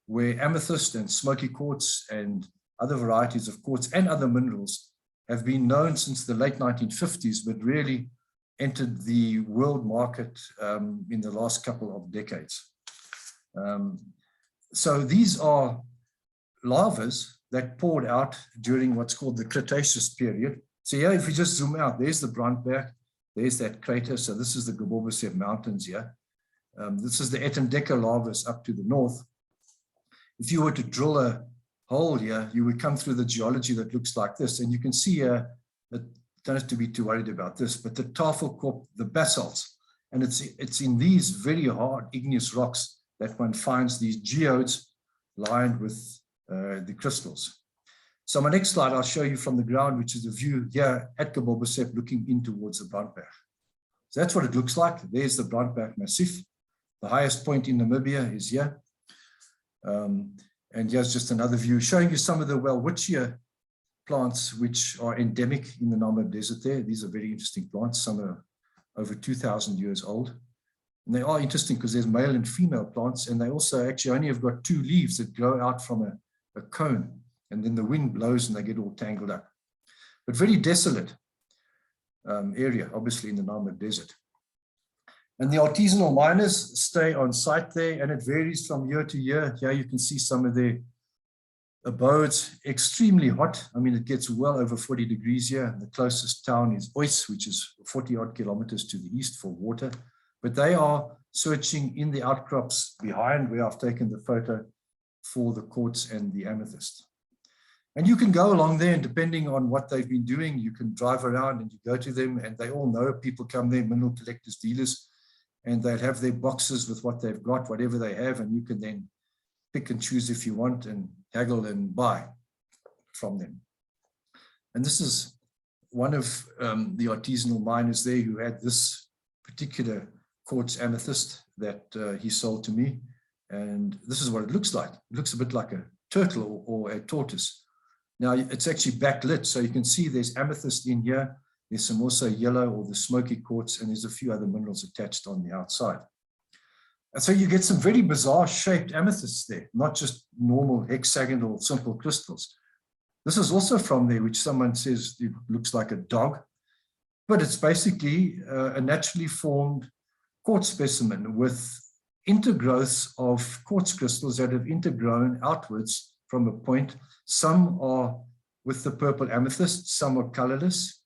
where amethyst and smoky quartz and other varieties of quartz and other minerals have been known since the late 1950s, but really entered the world market in the last couple of decades. So these are lavas that poured out during what's called the Cretaceous period. So here, if we just zoom out, there's the Brandberg, there's that crater. So this is the Gaboboseb Mountains here. This is the Etendeka lavas up to the north. If you were to drill a hole here, you would come through the geology that looks like this. And you can see here that don't have to be too worried about this, but the Tafelkop, the basalts, and it's in these very hard igneous rocks that one finds these geodes lined with the crystals. So my next slide, I'll show you from the ground, which is the view here at Gaboboseb looking in towards the Brandberg. So that's what it looks like. There's the Brandberg Massif. The highest point in Namibia is here. And here's just another view showing you some of the Welwitschia plants which are endemic in the Namib Desert there. These are very interesting plants. Some are over 2,000 years old. And they are interesting because there's male and female plants, and they also actually only have got two leaves that grow out from a cone. And then the wind blows and they get all tangled up. But very desolate. area, obviously in the Namib Desert. And the artisanal miners stay on site there, and it varies from year to year. Here you can see some of their abodes, extremely hot. I mean, it gets well over 40 degrees here. The closest town is Ois, which is 40 odd kilometers to the east for water. But they are searching in the outcrops behind where I've taken the photo for the quartz and the amethyst. And you can go along there, and depending on what they've been doing, you can drive around and you go to them, and they all know people come there, mineral collectors, dealers, and they'll have their boxes with what they've got, whatever they have, and you can then pick and choose if you want and haggle and buy from them. And this is one of the artisanal miners there who had this particular quartz amethyst that he sold to me. And this is what it looks like. It looks a bit like a turtle or a tortoise. Now it's actually backlit, so you can see there's amethyst in here. There's some also yellow or the smoky quartz, and there's a few other minerals attached on the outside. And so you get some very bizarre shaped amethysts there, not just normal hexagonal simple crystals. This is also from there, which someone says it looks like a dog, but it's basically a naturally formed quartz specimen with intergrowths of quartz crystals that have intergrown outwards from a point. Some are with the purple amethyst, some are colorless.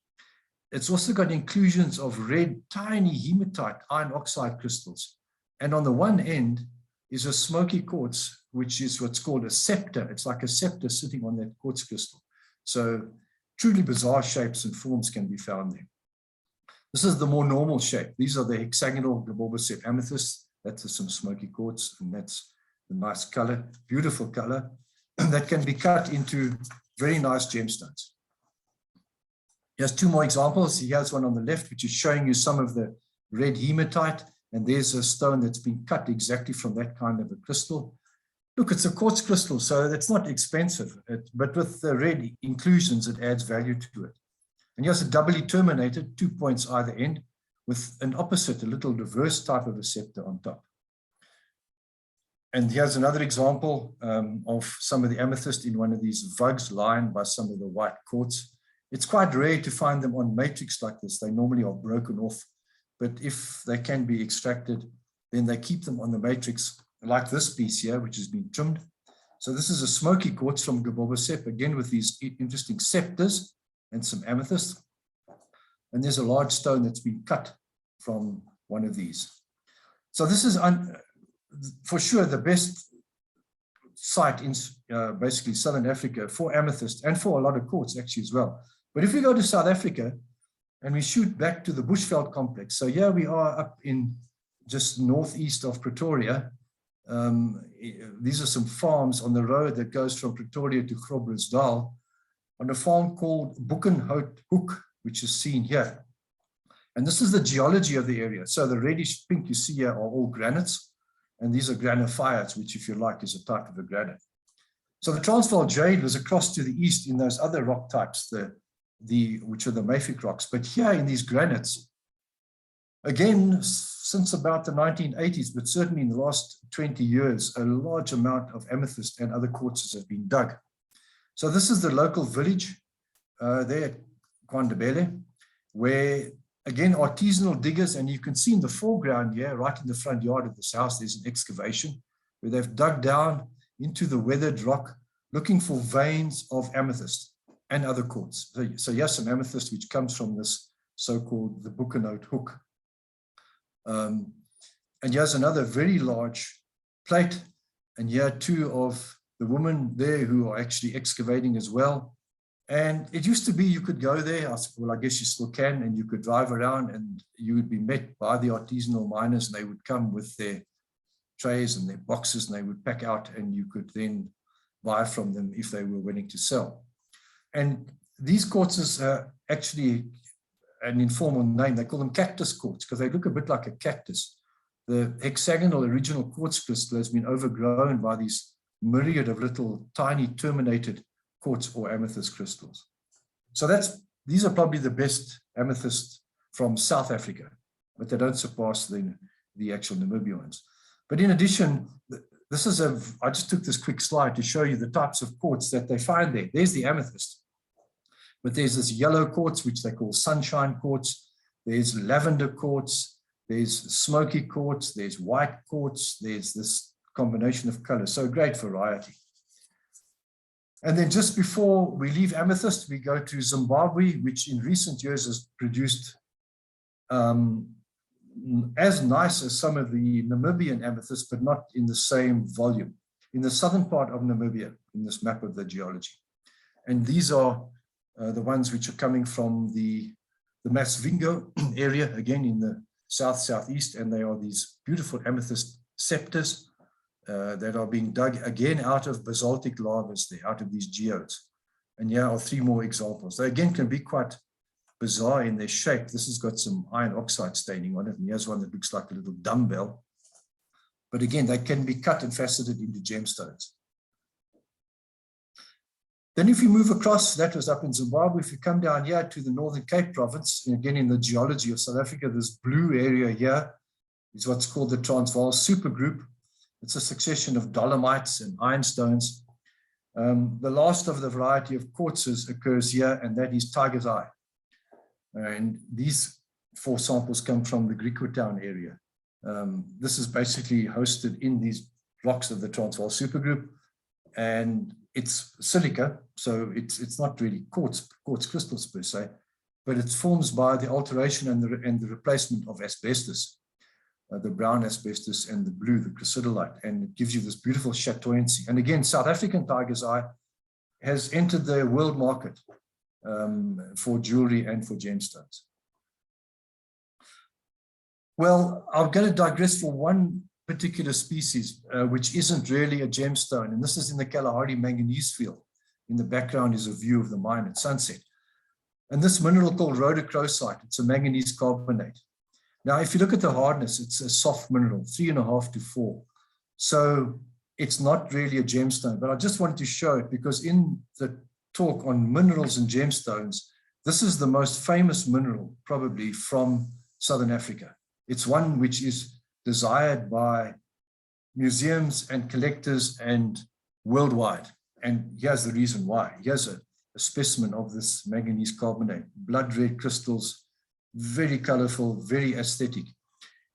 It's also got inclusions of red, tiny hematite iron oxide crystals. And on the one end is a smoky quartz, which is what's called a scepter. It's like a scepter sitting on that quartz crystal. So truly bizarre shapes and forms can be found there. This is the more normal shape. These are the hexagonal gaborbicep amethysts. That's some smoky quartz, and that's the nice color, beautiful color, that can be cut into very nice gemstones. Here's two more examples. Here's one on the left, which is showing you some of the red hematite, and there's a stone that's been cut exactly from that kind of a crystal. Look, it's a quartz crystal, so that's not expensive, but with the red inclusions, it adds value to it. And here's a doubly terminated, 2 points either end, with an opposite, a little reverse type of a scepter on top. And here's another example of some of the amethyst in one of these vugs lined by some of the white quartz. It's quite rare to find them on matrix like this. They normally are broken off, but if they can be extracted, then they keep them on the matrix like this piece here, which has been trimmed. So this is a smoky quartz from gaborbicep, again with these interesting scepters and some amethyst. And there's a large stone that's been cut from one of these. So this is for sure the best site in basically Southern Africa for amethyst and for a lot of quartz actually as well. But if we go to South Africa and we shoot back to the Bushveld complex, so here we are up in just northeast of Pretoria. These are some farms on the road that goes from Pretoria to Groblersdal on a farm called Boekenhout Hoek, which is seen here. And this is the geology of the area. So the reddish pink you see here are all granites, and these are granophytes, which if you like is a type of a granite. So the Transvaal Jade was across to the east in those other rock types, which are the mafic rocks. But here in these granites, again, since about the 1980s, but certainly in the last 20 years, a large amount of amethyst and other quartzes have been dug. So this is the local village there at Kwandebele, where, again, artisanal diggers, and you can see in the foreground here, right in the front yard of this house, there's an excavation where they've dug down into the weathered rock, looking for veins of amethyst and other quartz. So here's some amethyst, which comes from this so-called the Boekenhout Hoek. And here's another very large plate, and here two of the women there who are actually excavating as well. And it used to be you could go there, well, I guess you still can, and you could drive around and you would be met by the artisanal miners, and they would come with their trays and their boxes, and they would pack out, and you could then buy from them if they were willing to sell. And these quartzes are actually an informal name. They call them Cactus Courts because they look a bit like a cactus. The hexagonal original quartz crystal has been overgrown by these myriad of little tiny terminated quartz or amethyst crystals. So these are probably the best amethyst from South Africa, but they don't surpass the actual Namibia ones. But in addition, I just took this quick slide to show you the types of quartz that they find there. There's the amethyst. But there's this yellow quartz, which they call sunshine quartz. There's lavender quartz. There's smoky quartz. There's white quartz. There's this combination of colors. So great variety. And then just before we leave amethyst, we go to Zimbabwe, which in recent years has produced as nice as some of the Namibian amethysts, but not in the same volume. In the southern part of Namibia, in this map of the geology. And these are the ones which are coming from the Masvingo area, again in the southeast, and they are these beautiful amethyst scepters that are being dug again out of basaltic lavas there, out of these geodes. And here are 3 more examples. They again can be quite bizarre in their shape. This has got some iron oxide staining on it, and here's one that looks like a little dumbbell. But again, they can be cut and faceted into gemstones. Then if you move across, that was up in Zimbabwe. If you come down here to the Northern Cape province, again in the geology of South Africa, this blue area here is what's called the Transvaal supergroup. It's a succession of dolomites and ironstones. The last of the variety of quartzes occurs here, and that is Tiger's Eye. And these 4 samples come from the Griquatown area. This is basically hosted in these rocks of the Transvaal supergroup, and it's silica, so it's not really quartz crystals per se, but it forms by the alteration and the replacement of asbestos, the brown asbestos and the blue, the chrysotolite, and it gives you this beautiful chatoyancy. And again, South African Tiger's Eye has entered the world market for jewelry and for gemstones. Well, I'm going to digress for one particular species, which isn't really a gemstone, and this is in the Kalahari manganese field. In the background is a view of the mine at sunset. And this mineral called rhodochrosite, it's a manganese carbonate. Now, if you look at the hardness, it's a soft mineral, 3.5 to 4. So it's not really a gemstone, but I just wanted to show it because in the talk on minerals and gemstones, this is the most famous mineral probably from Southern Africa. It's one which is desired by museums and collectors and worldwide. And here's the reason why. Here's a specimen of this manganese carbonate, blood red crystals, very colorful, very aesthetic.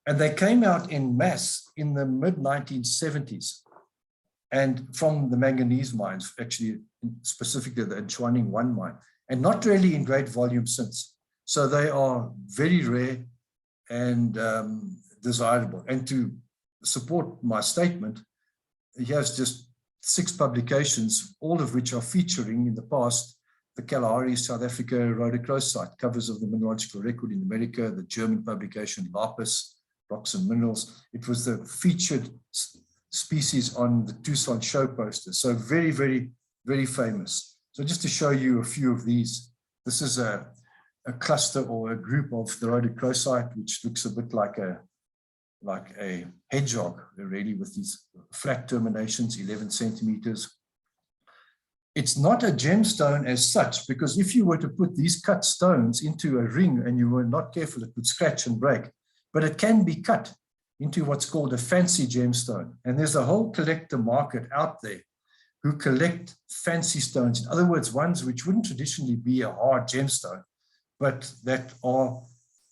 And they came out in mass in the mid-1970s. And from the manganese mines, actually, specifically the Nchwaning 1 mine, and not really in great volume since. So they are very rare and desirable. And to support my statement, here's just 6 publications, all of which are featuring in the past the Kalahari, South Africa, rhodochrosite, covers of the Mineralogical Record in America, the German publication Lapis, Rocks and Minerals. It was the featured species on the Tucson show posters. So very, very, very famous. So just to show you a few of these, this is a cluster or a group of the rhodochrosite, which looks a bit like a hedgehog, really, with these flat terminations, 11 centimeters. It's not a gemstone as such, because if you were to put these cut stones into a ring and you were not careful, it would scratch and break. But it can be cut into what's called a fancy gemstone. And there's a whole collector market out there who collect fancy stones. In other words, ones which wouldn't traditionally be a hard gemstone, but that are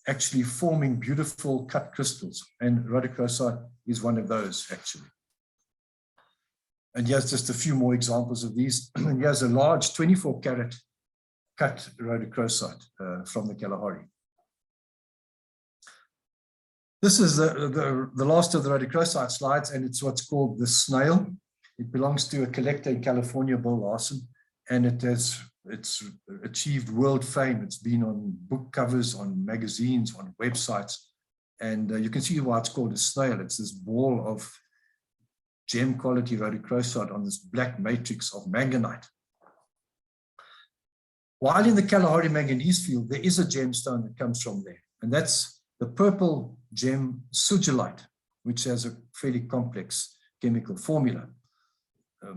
actually forming beautiful cut crystals. And rhodochrosite is one of those, actually. And here's just a few more examples of these. And here's a large 24-carat cut rhodochrosite from the Kalahari. This is the last of the rhodochrosite slides, and it's what's called the snail. It belongs to a collector in California, Bill Larson, and it's achieved world fame. It's been on book covers, on magazines, on websites, and you can see why it's called a snail. It's this ball of gem quality rhodochrosite on this black matrix of manganite. While in the Kalahari manganese field, there is a gemstone that comes from there, and that's the purple gem sugilite, which has a fairly complex chemical formula,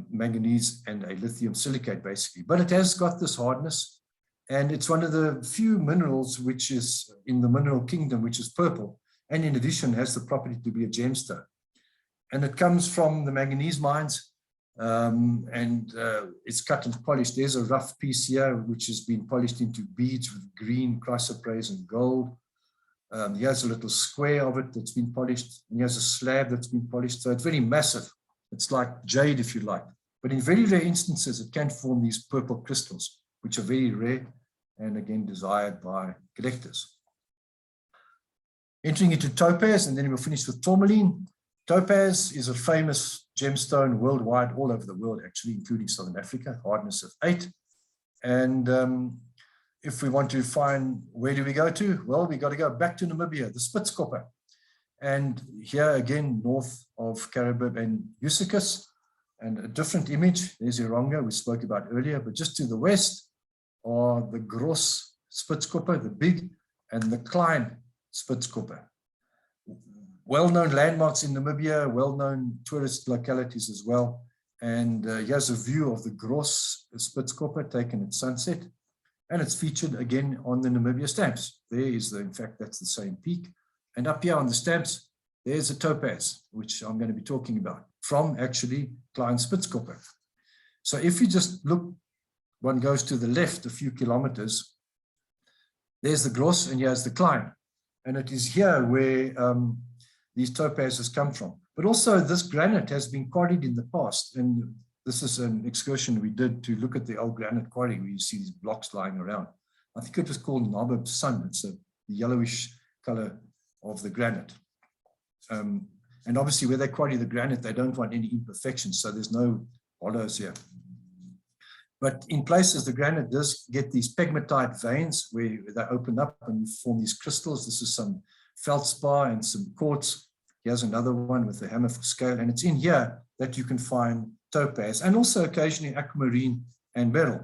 manganese and a lithium silicate basically, but it has got this hardness, and it's one of the few minerals which is in the mineral kingdom which is purple, and in addition has the property to be a gemstone. And it comes from the manganese mines. It's cut and polished. There's a rough piece here which has been polished into beads with green chrysoprase and gold. Here's a little square of it that's been polished, and here's a slab that's been polished. So it's very massive. It's like jade, if you like. But in very rare instances, it can form these purple crystals, which are very rare and again desired by collectors. Entering into topaz, and then we'll finish with tourmaline. Topaz is a famous gemstone worldwide, all over the world actually, including Southern Africa, hardness of 8. And if we want to find, where do we go to? Well, we got to go back to Namibia, the Spitzkoppe. And here again, north of Karibib and Usikus, and a different image, there's Ironga, we spoke about earlier, but just to the west are the Gros Spitzkoppe, the big, and the Klein Spitzkoppe. Well-known landmarks in Namibia, well-known tourist localities as well. And here's a view of the Gros Spitzkoppe taken at sunset. And it's featured again on the Namibia stamps. There is in fact, that's the same peak. And up here on the stamps, there's a topaz, which I'm going to be talking about, from actually Klein Spitzkoppe. So if you just look, one goes to the left a few kilometers, there's the Gros and here's the Klein. And it is here where these topazes come from. But also this granite has been quarried in the past. And this is an excursion we did to look at the old granite quarry where you see these blocks lying around. I think it was called Nabib's Sun. It's a yellowish color of the granite. And obviously where they quarry the granite, they don't want any imperfections. So there's no hollows here. But in places, the granite does get these pegmatite veins where they open up and form these crystals. This is some feldspar and some quartz. Here's another one with a hammer for scale. And it's in here that you can find topaz and also occasionally aquamarine and beryl.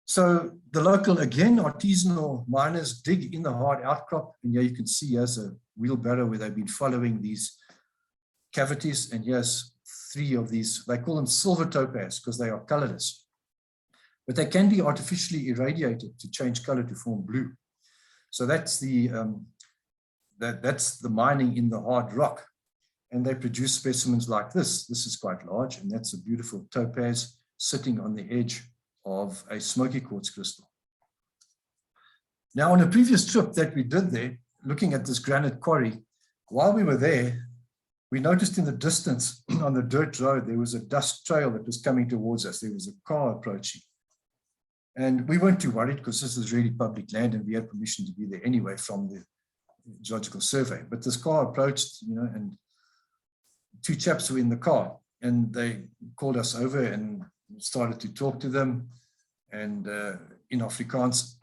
So the local, again, artisanal miners dig in the hard outcrop. And here you can see here's a wheelbarrow where they've been following these cavities. And here's 3 of these. They call them silver topaz because they are colorless. But they can be artificially irradiated to change color to form blue. So that's the mining in the hard rock. And they produce specimens like this. This is quite large, and that's a beautiful topaz sitting on the edge of a smoky quartz crystal. Now, on a previous trip that we did there, looking at this granite quarry, while we were there, we noticed in the distance on the dirt road, there was a dust trail that was coming towards us. There was a car approaching. And we weren't too worried because this is really public land and we had permission to be there anyway from the Geological Survey. But this car approached, and 2 chaps were in the car and they called us over and started to talk to them and in Afrikaans.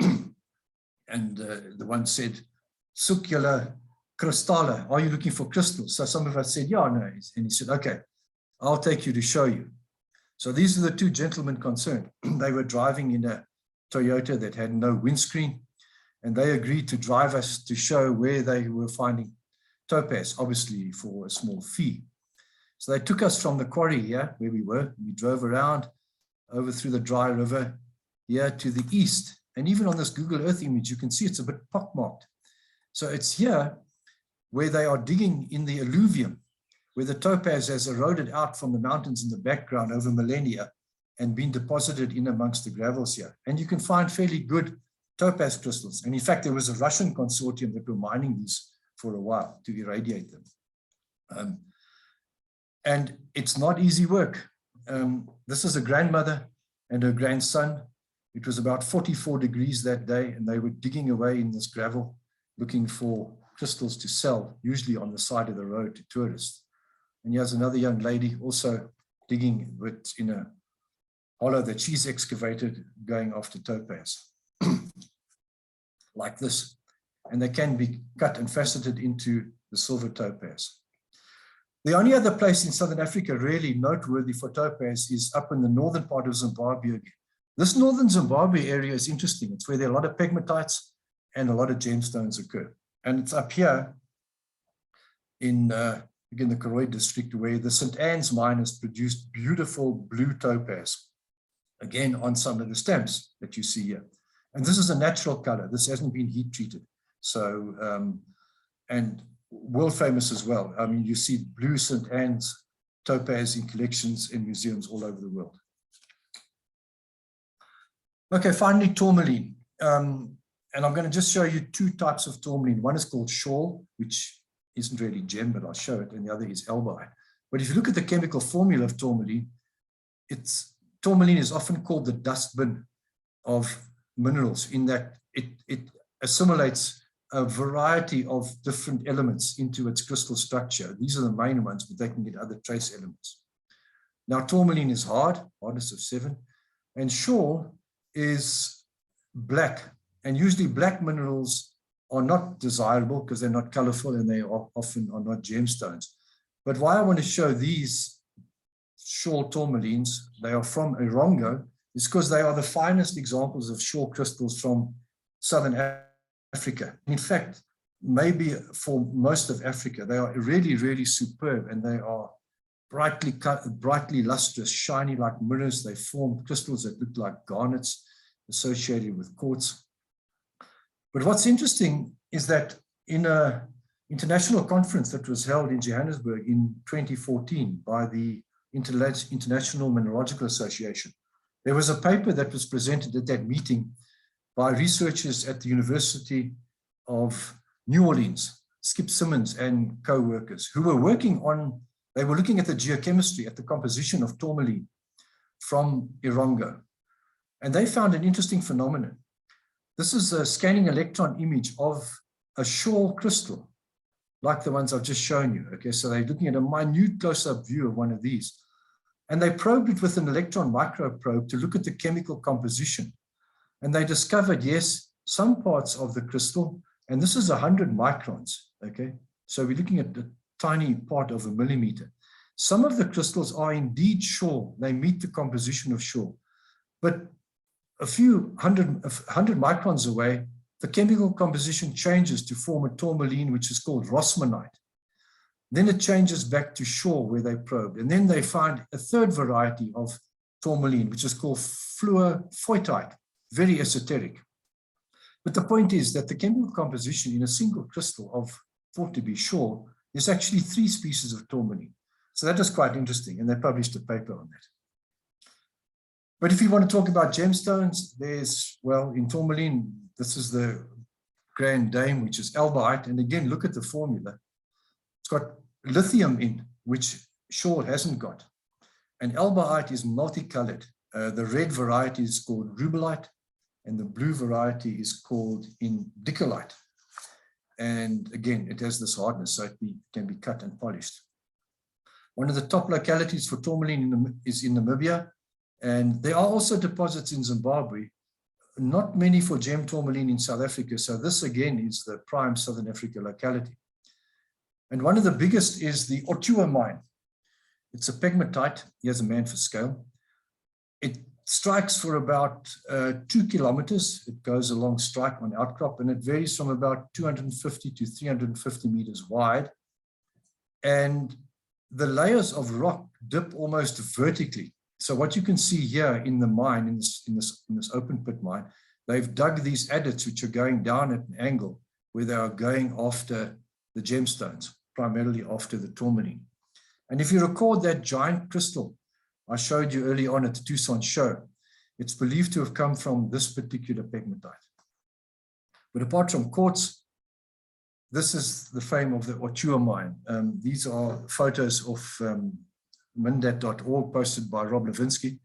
And the one said, "Soek julle kristallen, are you looking for crystals?" So some of us said, "Yeah, no." And he said, "Okay, I'll take you to show you." So these are the 2 gentlemen concerned. They were driving in a Toyota that had no windscreen, and they agreed to drive us to show where they were finding topaz, obviously for a small fee. So they took us from the quarry here, where we were. We drove around over through the dry river here to the east. And even on this Google Earth image, you can see it's a bit pockmarked. So it's here where they are digging in the alluvium, where the topaz has eroded out from the mountains in the background over millennia and been deposited in amongst the gravels here. And you can find fairly good topaz crystals. And in fact, there was a Russian consortium that were mining these for a while to irradiate them. And it's not easy work. This is a grandmother and her grandson. It was about 44 degrees that day, and they were digging away in this gravel, looking for crystals to sell, usually on the side of the road to tourists. And here's another young lady also digging in a hollow that she's excavated, going after topaz, like this. And they can be cut and faceted into the silver topaz. The only other place in Southern Africa really noteworthy for topaz is up in the northern part of Zimbabwe again. This northern Zimbabwe area is interesting. It's where there are a lot of pegmatites and a lot of gemstones occur. And it's up here in again, the Karoo district, where the St. Anne's mine has produced beautiful blue topaz, again, on some of the stamps that you see here. And this is a natural color. This hasn't been heat treated. So, and world famous as well. I mean, you see blue St. Anne's topaz in collections in museums all over the world. Okay, finally, tourmaline. And I'm going to just show you two types of tourmaline. One is called schorl, which isn't really gem, but I'll show it, and the other is elbaite. But if you look at the chemical formula of tourmaline, tourmaline is often called the dustbin of minerals, in that it assimilates a variety of different elements into its crystal structure. These are the main ones, but they can get other trace elements. Now, tourmaline is hardness of 7, and schorl is black. And usually black minerals are not desirable because they're not colorful, and they often are not gemstones. But why I want to show these schorl tourmalines, they are from Erongo, is because they are the finest examples of schorl crystals from Southern Africa. In fact, maybe for most of Africa, they are really, really superb, and they are brightly lustrous, shiny like mirrors. They form crystals that look like garnets associated with quartz. But what's interesting is that in an international conference that was held in Johannesburg in 2014 by the International Mineralogical Association, there was a paper that was presented at that meeting by researchers at the University of New Orleans, Skip Simmons and co-workers, who were they were looking at the geochemistry, at the composition of tourmaline from Erongo. And they found an interesting phenomenon. This is a scanning electron image of a schorl crystal, like the ones I've just shown you. Okay, so they're looking at a minute close-up view of one of these. And they probed it with an electron microprobe to look at the chemical composition. And they discovered, yes, some parts of the crystal, and this is 100 microns, okay? So we're looking at the tiny part of a millimeter. Some of the crystals are indeed schorl. They meet the composition of schorl. But a few hundred microns away, the chemical composition changes to form a tourmaline, which is called rosmanite. Then it changes back to schorl, where they probed. And then they find a third variety of tourmaline, which is called fluorphoitite, very esoteric. But the point is that the chemical composition in a single crystal of thought to be schorl is actually 3 species of tourmaline. So that is quite interesting, and they published a paper on that. But if you want to talk about gemstones, there's, well, in tourmaline, this is the grand dame, which is elbaite. And again, look at the formula. It's got lithium in, which schorl hasn't got. And elbaite is multicolored. The red variety is called rubellite, and the blue variety is called indicolite. And again, it has this hardness, so it can be cut and polished. One of the top localities for tourmaline is in Namibia. And there are also deposits in Zimbabwe, not many for gem tourmaline in South Africa. So this again is the prime Southern Africa locality. And one of the biggest is the Ortua Mine. It's a pegmatite. Here's a man for scale. It strikes for about 2 kilometers. It goes along strike on outcrop, and it varies from about 250 to 350 meters wide. And the layers of rock dip almost vertically. So what you can see here in the mine, in this open pit mine, they've dug these adits which are going down at an angle where they are going after the gemstones, primarily after the tourmaline. And if you record that giant crystal I showed you early on at the Tucson show, it's believed to have come from this particular pegmatite. But apart from quartz, this is the fame of the Ortua Mine. These are photos of mindat.org posted by Rob Levinsky,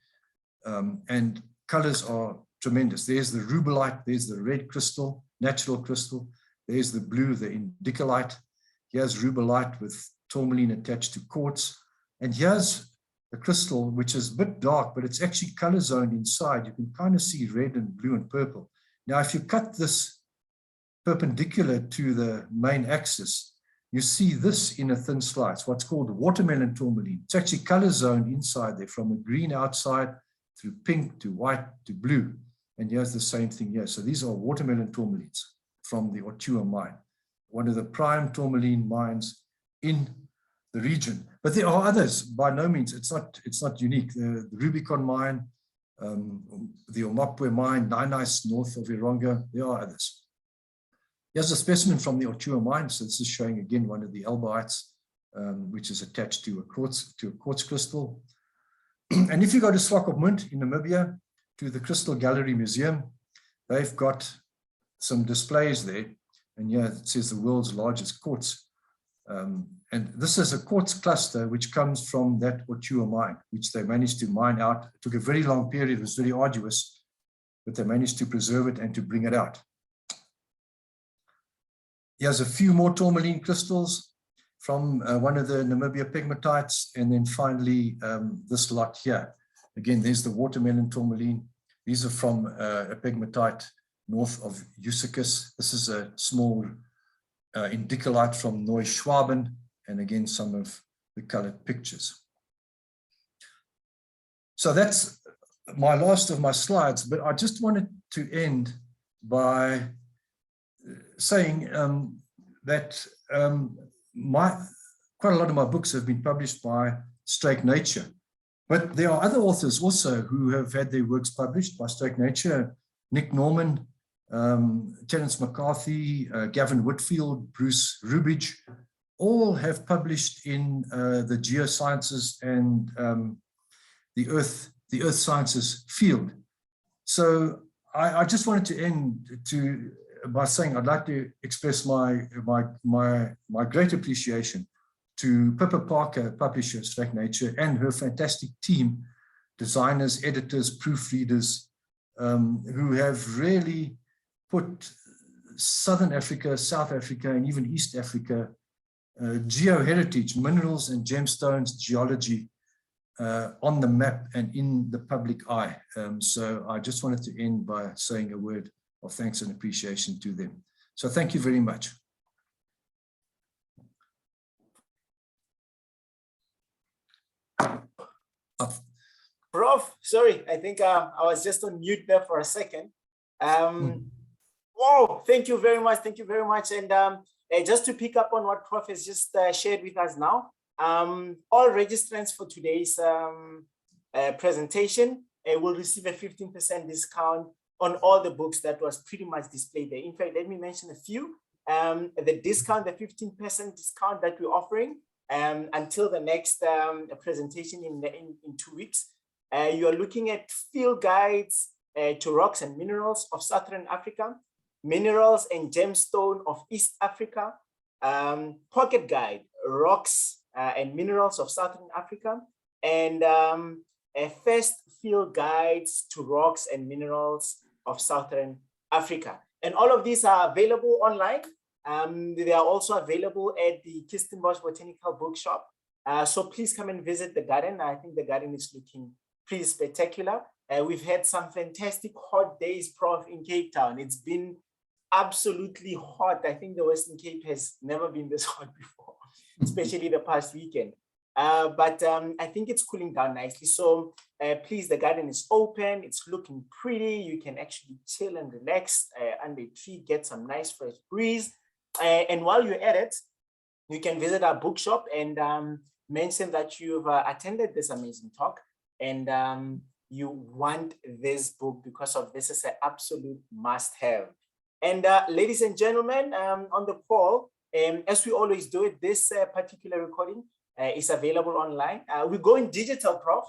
and colors are tremendous. There's the rubellite, there's the red crystal, natural crystal, there's the blue, the indicolite, here's rubellite with tourmaline attached to quartz, and here's a crystal which is a bit dark, but it's actually color zoned inside. You can kind of see red and blue and purple. Now, if you cut this perpendicular to the main axis, you see this in a thin slice, what's called watermelon tourmaline. It's actually color zoned inside there, from a green outside through pink to white to blue. And here's the same thing here. So these are watermelon tourmalines from the Ortua Mine, one of the prime tourmaline mines in the region. But there are others. By no means, it's not unique. The Rubicon Mine, the Omapwe Mine, Nice north of Erongo, there are others. Here's a specimen from the Ortua Mine. So this is showing again one of the elbaites. which is attached to a quartz crystal. And if you go to Swakopmund in Namibia, to the Crystal Gallery Museum, they've got some displays there. And yeah, it says the world's largest quartz. And this is a quartz cluster which comes from that Ortua mine, which they managed to mine out. It took a very long period, it was very arduous, but they managed to preserve it and to bring it out. Here's a few more tourmaline crystals from one of the Namibia pegmatites, and then finally this lot here. Again, there's the watermelon tourmaline. These are from a pegmatite north of Ussicus. This is a small indicolite from Neuschwaben, and again some of the colored pictures. So that's my last of my slides, but I just wanted to end by saying that quite a lot of my books have been published by Struik Nature, but there are other authors also who have had their works published by Struik Nature. Nick Norman, Terence McCarthy, Gavin Whitfield, Bruce Rubidge, all have published in the geosciences and the earth sciences field. So I just wanted to end by saying I'd like to express my great appreciation to Pippa Parker, publisher of Struik Nature, and her fantastic team, designers, editors, proofreaders, who have really put Southern Africa, South Africa, and even East Africa, geoheritage, minerals and gemstones, geology, on the map and in the public eye. So I just wanted to end by saying a word of thanks and appreciation to them. So thank you very much. Prof, sorry, I think I was just on mute there for a second. Wow, thank you very much. Thank you very much. And just to pick up on what Prof has just shared with us now, all registrants for today's presentation will receive a 15% discount on all the books that was pretty much displayed there. In fact, let me mention a few. The discount, the 15% discount that we're offering until the next presentation in 2 weeks. You are looking at field guides to rocks and minerals of Southern Africa, minerals and gemstone of East Africa, pocket guide, rocks and minerals of Southern Africa, and a first field guides to rocks and minerals of Southern Africa. And all of these are available online. They are also available at the Kirstenbosch Botanical Bookshop. So please come and visit the garden. I think the garden is looking pretty spectacular. We've had some fantastic hot days, Prof, in Cape Town. It's been absolutely hot. I think the Western Cape has never been this hot before, especially the past weekend. But I think it's cooling down nicely. So please, the garden is open. It's looking pretty. You can actually chill and relax under a tree, get some nice fresh breeze. And while you're at it, you can visit our bookshop and mention that you've attended this amazing talk and you want this book because of this is an absolute must-have. And ladies and gentlemen, on the call, as we always do it, this particular recording is available online. We're going digital, Prof.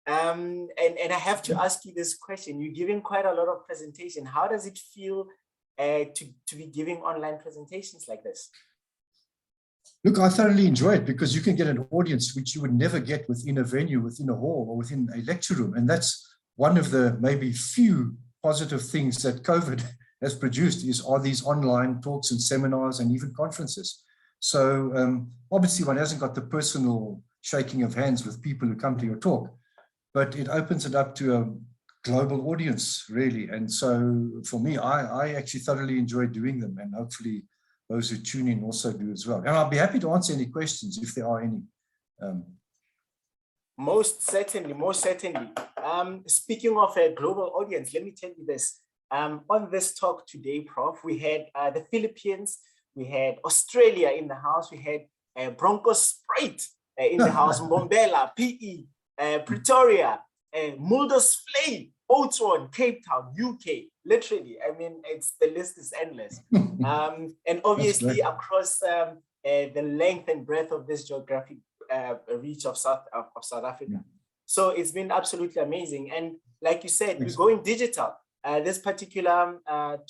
And I have to ask you this question. You're giving quite a lot of presentation. How does it feel to be giving online presentations like this? Look, I thoroughly enjoy it because you can get an audience which you would never get within a venue, within a hall, or within a lecture room. And that's one of the maybe few positive things that COVID has produced are these online talks and seminars and even conferences. So obviously one hasn't got the personal shaking of hands with people who come to your talk, but it opens it up to a global audience, really. And so for me, I actually thoroughly enjoy doing them, and hopefully those who tune in also do as well. And I'll be happy to answer any questions if there are any. Most certainly, most certainly. Speaking of a global audience, let me tell you this. On this talk today, Prof, we had the Philippines, we had Australia in the house, we had Broncos Sprite in the house, Mbombela, PE, Pretoria, Mulder's Flay, Oudtshoorn, Cape Town, UK. Literally, I mean, the list is endless. And obviously across the length and breadth of this geographic reach of South Africa. So it's been absolutely amazing. And like you said, we're going digital. This particular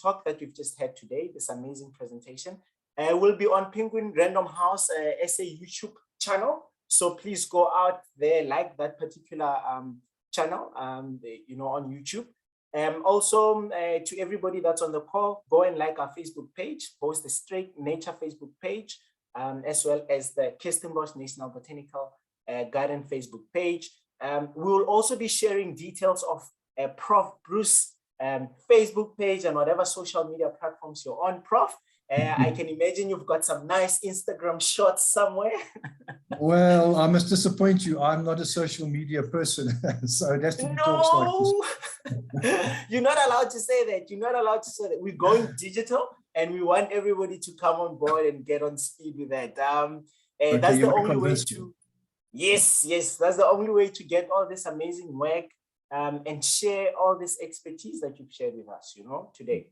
talk that we've just had today, this amazing presentation, will be on Penguin Random House SA YouTube channel. So please go out there, like that particular channel, on YouTube. Also, to everybody that's on the call, go and like our Facebook page, post the Struik Nature Facebook page, as well as the Kirstenbosch National Botanical Garden Facebook page. We will also be sharing details of Prof Bruce Facebook page and whatever social media platforms you're on, Prof. I can imagine you've got some nice Instagram shots somewhere. Well, I must disappoint you. I'm not a social media person, so it has to be talks like this. You're not allowed to say that. You're not allowed to say that. We're going digital, and we want everybody to come on board and get on speed with that. Okay, that's the only way to. Yes, that's the only way to get all this amazing work and share all this expertise that you've shared with us, today.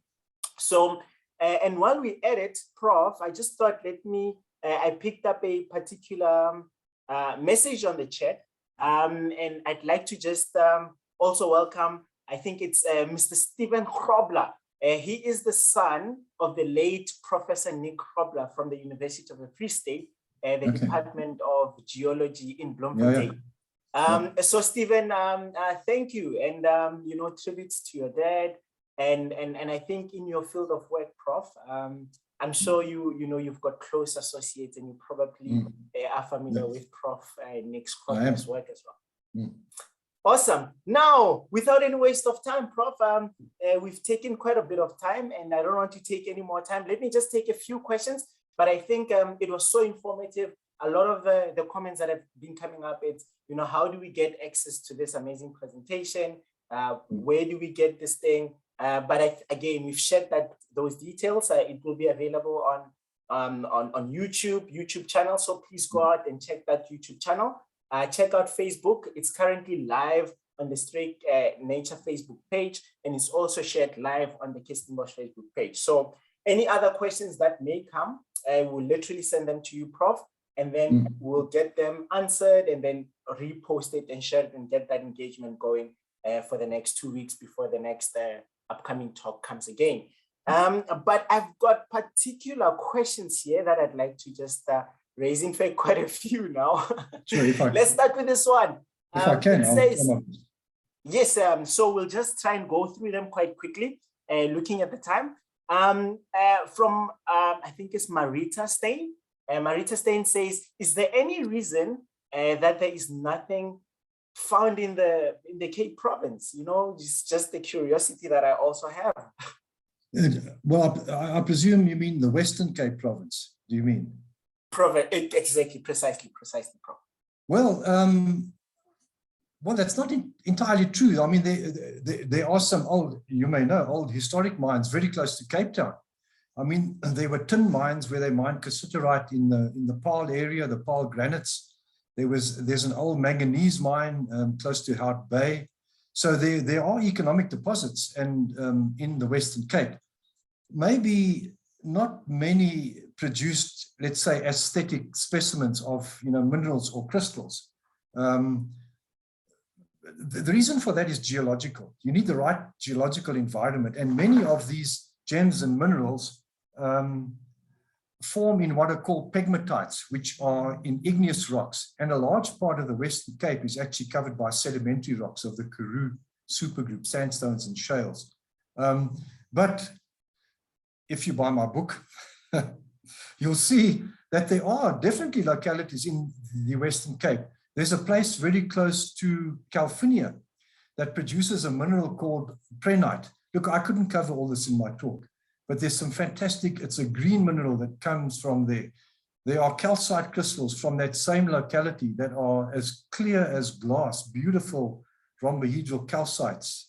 So, and while we edit, Prof, I just thought, I picked up a particular message on the chat, and I'd like to just also welcome, I think it's Mr. Stephen Grobler. He is the son of the late Professor Nick Grobler from the University of the Free State, the Department of Geology in Bloemfontein. So Stephen, thank you, and tributes to your dad, and I think in your field of work, Prof, I'm sure you've got close associates, and you probably are familiar with Prof Nick's work as well. Awesome. Now, without any waste of time, Prof, we've taken quite a bit of time, and I don't want to take any more time. Let me just take a few questions. But I think it was so informative. A lot of the comments that have been coming up, it's, how do we get access to this amazing presentation? Where do we get this thing? But again, we've shared those details. It will be available on YouTube channel. So please go out and check that YouTube channel. Check out Facebook. It's currently live on the Struik Nature Facebook page, and it's also shared live on the Kirstenbosch Facebook page. So any other questions that may come, I will literally send them to you, Prof, and then we'll get them answered and then repost it and share it and get that engagement going for the next 2 weeks before the next upcoming talk comes again. But I've got particular questions here that I'd like to just raise. In fact, quite a few now. Sure, let's start with this one. If I can, yes, so we'll just try and go through them quite quickly, looking at the time. From I think it's Marita Stein. Marita Stein says, is there any reason that there is nothing found in the Cape Province? It's just the curiosity that I also have. Well, I presume you mean the Western Cape Province. Do you mean? Exactly, precisely, Prof. Well, that's not entirely true. I mean, there are some old, you may know, old historic mines very close to Cape Town. I mean, there were tin mines where they mined cassiterite in the Paarl area, the Paarl granites. There's an old manganese mine close to Hout Bay. So there are economic deposits and in the Western Cape. Maybe not many produced, let's say, aesthetic specimens of minerals or crystals. The reason for that is geological. You need the right geological environment, and many of these gems and minerals form in what are called pegmatites, which are in igneous rocks, and a large part of the Western Cape is actually covered by sedimentary rocks of the Karoo supergroup, sandstones and shales. But if you buy my book, you'll see that there are definitely localities in the Western Cape. There's a place very close to Calvinia that produces a mineral called prehnite. Look, I couldn't cover all this in my talk, but there's some fantastic, it's a green mineral that comes from there. There are calcite crystals from that same locality that are as clear as glass, beautiful rhombohedral calcites.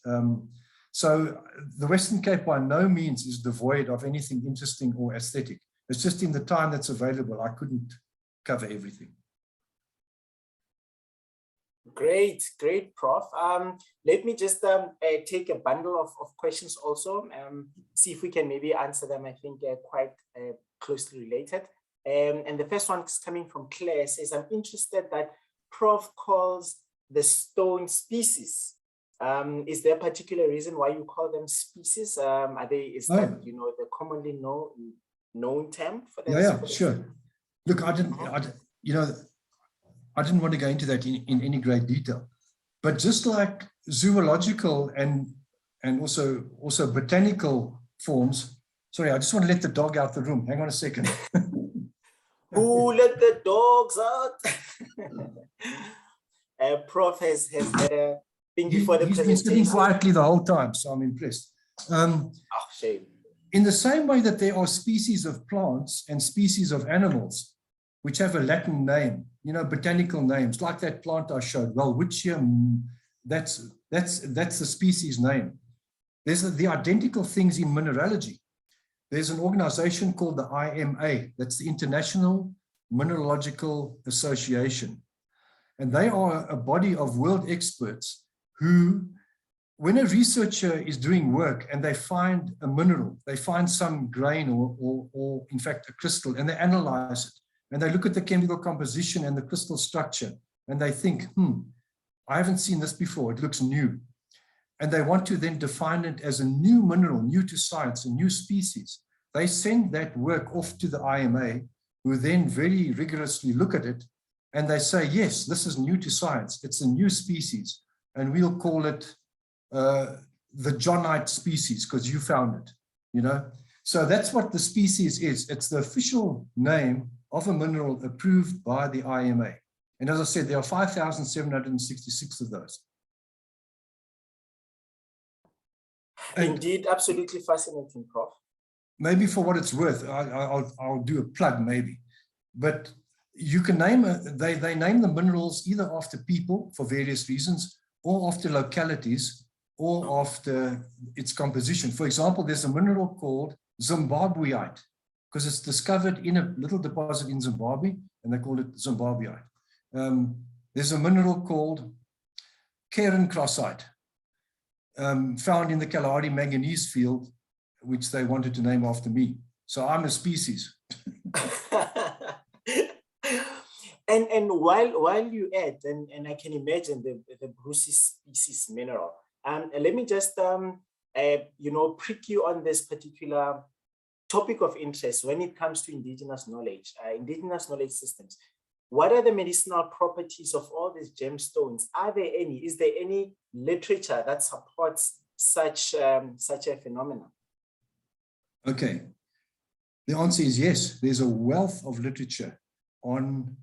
So the Western Cape by no means is devoid of anything interesting or aesthetic. It's just in the time that's available, I couldn't cover everything. Great, Prof. Let me just take a bundle of questions also, see if we can maybe answer them. I think they're quite closely related. And the first one is coming from Claire, says, I'm interested that Prof calls the stone species. Is there a particular reason why you call them species? Is that, you know, the commonly known term for them? Yeah, sure. Look, I didn't want to go into that in any great detail, but just like zoological and also botanical forms. Sorry, I just want to let the dog out the room. Hang on a second. Who let the dogs out? Prof has had a thing before the presentation. He's been sitting quietly the whole time, so I'm impressed. Shame. In the same way that there are species of plants and species of animals which have a Latin name, you know, botanical names, like that plant I showed. Well, that's the species name. There's the identical things in mineralogy. There's an organization called the IMA, that's the International Mineralogical Association. And they are a body of world experts who, when a researcher is doing work and they find a mineral, they find some grain or in fact a crystal, and they analyze it, and they look at the chemical composition and the crystal structure, and they think, I haven't seen this before, it looks new. And they want to then define it as a new mineral, new to science, a new species. They send that work off to the IMA, who then very rigorously look at it, and they say, yes, this is new to science, it's a new species, and we'll call it the Johnite species, because you found it, you know? So that's what the species is. It's the official name of a mineral approved by the IMA. And as I said, there are 5,766 of those. Indeed, absolutely fascinating, Prof. Maybe for what it's worth, I'll do a plug maybe. But you can name, they name the minerals either after people for various reasons, or after localities, or after its composition. For example, there's a mineral called Zimbabweite, because it's discovered in a little deposit in Zimbabwe, and they call it Zimbabweite. There's a mineral called Cairncrossite, found in the Kalahari manganese field, which they wanted to name after me. So I'm a species. And while you add, and I can imagine the Brucey species mineral, let me just prick you on this particular topic of interest when it comes to indigenous knowledge systems. What are the medicinal properties of all these gemstones? Are there any? Is there any literature that supports such a phenomenon? Okay, the answer is yes. There's a wealth of literature on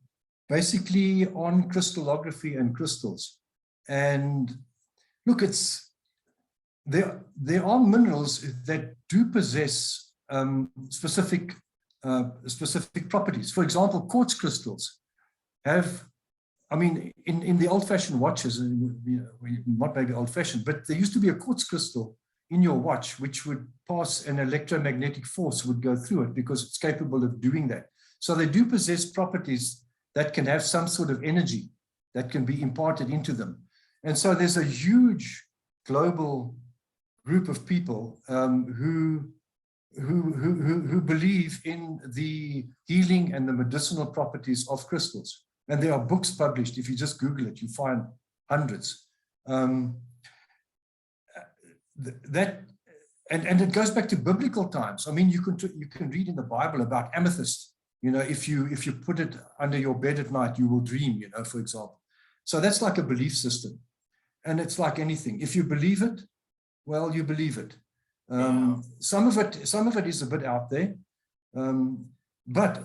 crystallography and crystals. And look, there are minerals that do possess specific properties. For example, quartz crystals have, in the old-fashioned watches, not maybe old-fashioned, but there used to be a quartz crystal in your watch which would pass an electromagnetic force, would go through it, because it's capable of doing that. So they do possess properties that can have some sort of energy that can be imparted into them. And so there's a huge global group of people who believe in the healing and the medicinal properties of crystals. And there are books published. If you just Google it, you find hundreds. And it goes back to biblical times. I mean, you can read in the Bible about amethyst. You know, if you put it under your bed at night, you will dream, you know, for example. So that's like a belief system. And it's like anything. If you believe it, well, you believe it. Some of it is a bit out there. But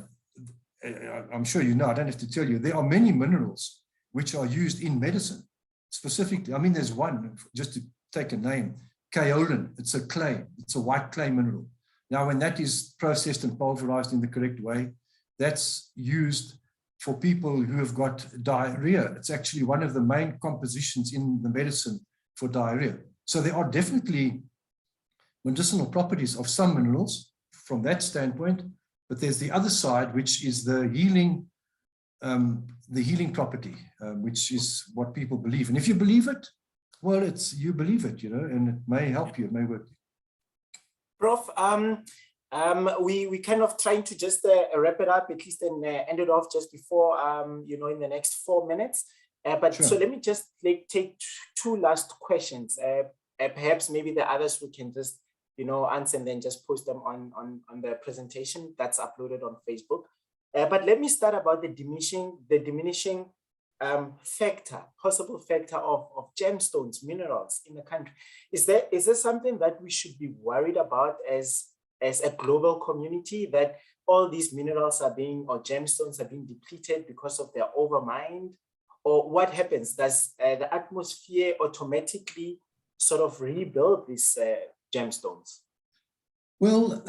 I'm sure you know, I don't have to tell you, there are many minerals which are used in medicine. Specifically, I mean, there's one, just to take a name, kaolin. It's a clay. It's a white clay mineral. Now, when that is processed and pulverized in the correct way, that's used for people who have got diarrhea. It's actually one of the main compositions in the medicine for diarrhea. So there are definitely medicinal properties of some minerals from that standpoint, but there's the other side, which is the healing property, which is what people believe. And if you believe it, well, you believe it, you know, and it may help you, it may work. Prof, We kind of trying to just wrap it up, at least, and end it off just before, you know, in the next 4 minutes. But Sure. so let me just take two last questions. Perhaps maybe the others we can just, you know, answer and then just post them on the presentation that's uploaded on Facebook. But let me start about the diminishing possible factor of gemstones, minerals in the country. Is there something that we should be worried about as a global community, that all these minerals or gemstones are being depleted because of their overmined? Or what happens? Does the atmosphere automatically sort of rebuild these gemstones? Well,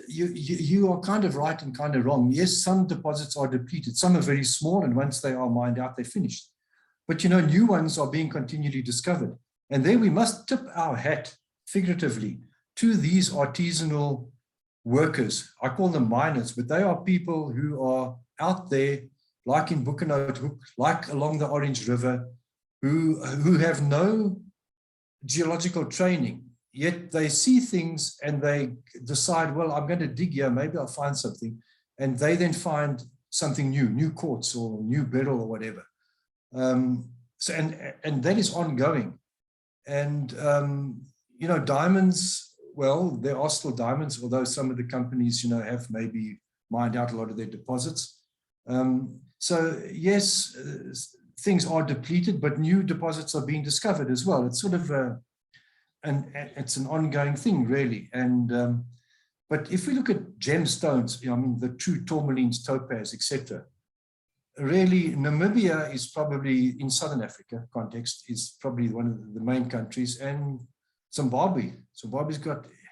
you are kind of right and kind of wrong. Yes, some deposits are depleted. Some are very small, and once they are mined out, they're finished. But, you know, new ones are being continually discovered. And there we must tip our hat, figuratively, to these artisanal workers. I call them miners, but they are people who are out there, like in Boekenhouthoek, like along the Orange River, who have no geological training. Yet they see things and they decide, well, I'm going to dig here, maybe I'll find something. And they then find something new quartz or new beryl or whatever. So that is ongoing. And, you know, diamonds, well, there are still diamonds, although some of the companies, you know, have maybe mined out a lot of their deposits. So yes, things are depleted, but new deposits are being discovered as well. It's sort of it's an ongoing thing, really. And but if we look at gemstones, you know, I mean, the true tourmalines, topaz, etc., really, Namibia is probably, in Southern Africa context, is probably one of the main countries, and Zimbabwe's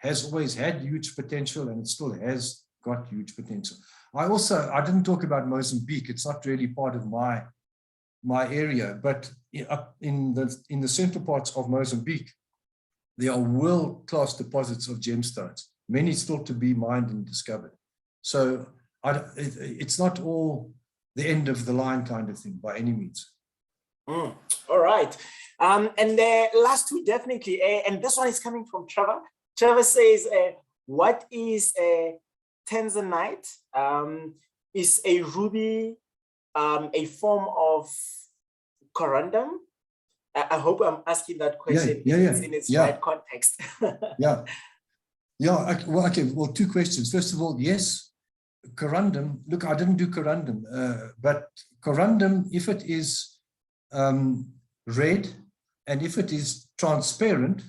has always had huge potential, and it still has got huge potential. I didn't talk about Mozambique. It's not really part of my area, but up in the central parts of Mozambique, there are world-class deposits of gemstones, many still to be mined and discovered. So it's not all the end of the line kind of thing by any means. All right. And the last two, definitely, and this one is coming from Trevor. Trevor says, what is a tanzanite? Is a ruby a form of corundum? I hope I'm asking that question in its right context. Well, two questions. First of all, yes, corundum. Look, I didn't do corundum, but corundum, if it is red and if it is transparent,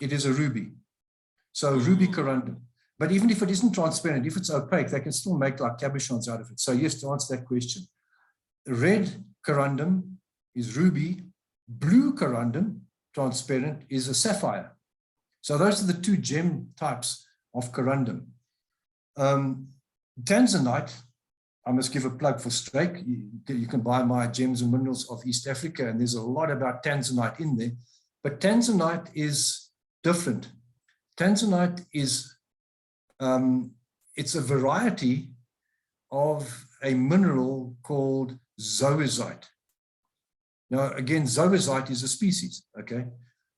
it is a ruby. So ruby corundum. But even if it isn't transparent, if it's opaque, they can still make like cabochons out of it. So yes, to answer that question, red corundum is ruby. Blue corundum, transparent, is a sapphire. So those are the two gem types of corundum. Tanzanite, I must give a plug for Struik. You can buy my Gems and Minerals of East Africa, and there's a lot about tanzanite in there. But tanzanite is different. Tanzanite is, it's a variety of a mineral called zoisite. Now, again, zoisite is a species, okay?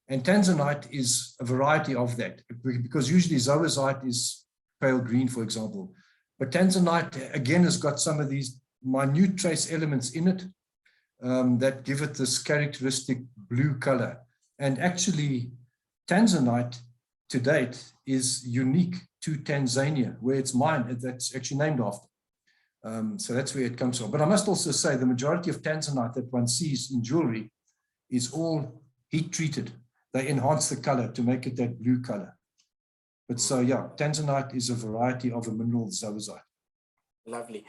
And tanzanite is a variety of that, because usually zoisite is pale green, for example. But tanzanite, again, has got some of these minute trace elements in it that give it this characteristic blue color. And actually, tanzanite to date is unique to Tanzania, where it's mined, that's actually named after. So that's where it comes from. But I must also say the majority of tanzanite that one sees in jewelry is all heat treated. They enhance the color to make it that blue color. But so yeah, tanzanite is a variety of a mineral zoisite. Lovely.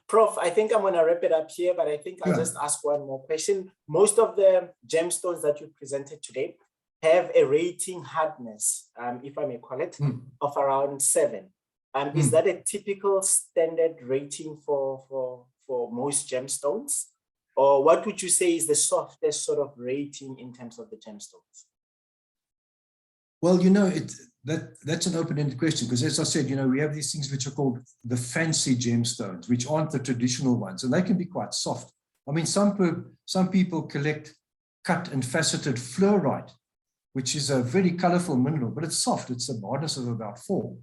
Prof, I think I'm going to wrap it up here, but I think I'll just ask one more question. Most of the gemstones that you presented today have a rating hardness, if I may call it, of around 7. Is that a typical standard rating for most gemstones? Or what would you say is the softest sort of rating in terms of the gemstones? Well, you know, that's an open-ended question, because as I said, you know, we have these things which are called the fancy gemstones, which aren't the traditional ones, and they can be quite soft. I mean, some people collect cut and faceted fluorite, which is a very colorful mineral, but it's soft. It's a hardness of about 4.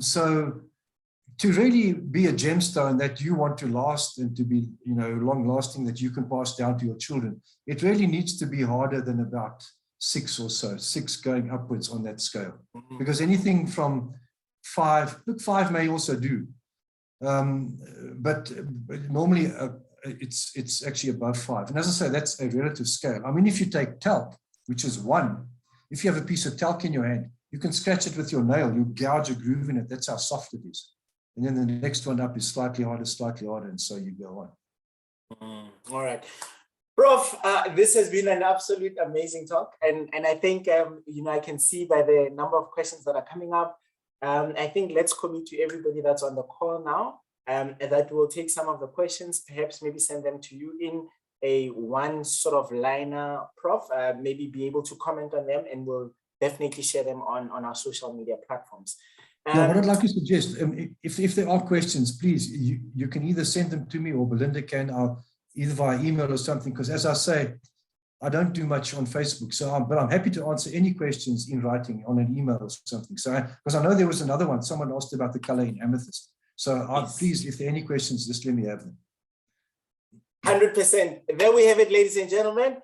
So to really be a gemstone that you want to last and to be, long lasting, that you can pass down to your children, it really needs to be harder than about 6 or so, 6 going upwards on that scale. Because anything from 5, look, 5 may also do. But normally it's actually above 5. And as I say, that's a relative scale. I mean, if you take talc, which is 1, if you have a piece of talc in your hand, you can scratch it with your nail, you gouge a groove in it. That's how soft it is. And then the next one up is slightly harder, and so you go on. All right. Prof, this has been an absolute amazing talk. And I think, I can see by the number of questions that are coming up, I think let's commit to everybody that's on the call now, that will take some of the questions, perhaps maybe send them to you in a one sort of liner, Prof, maybe be able to comment on them, and we'll definitely share them on our social media platforms. Yeah, what I'd like to suggest, if there are questions, please, you can either send them to me or Belinda can, either via email or something, because as I say, I don't do much on Facebook, but I'm happy to answer any questions in writing on an email or something. So, because I know there was another one, someone asked about the color in amethyst. So yes. Please, if there are any questions, just let me have them. 100%. There we have it, ladies and gentlemen.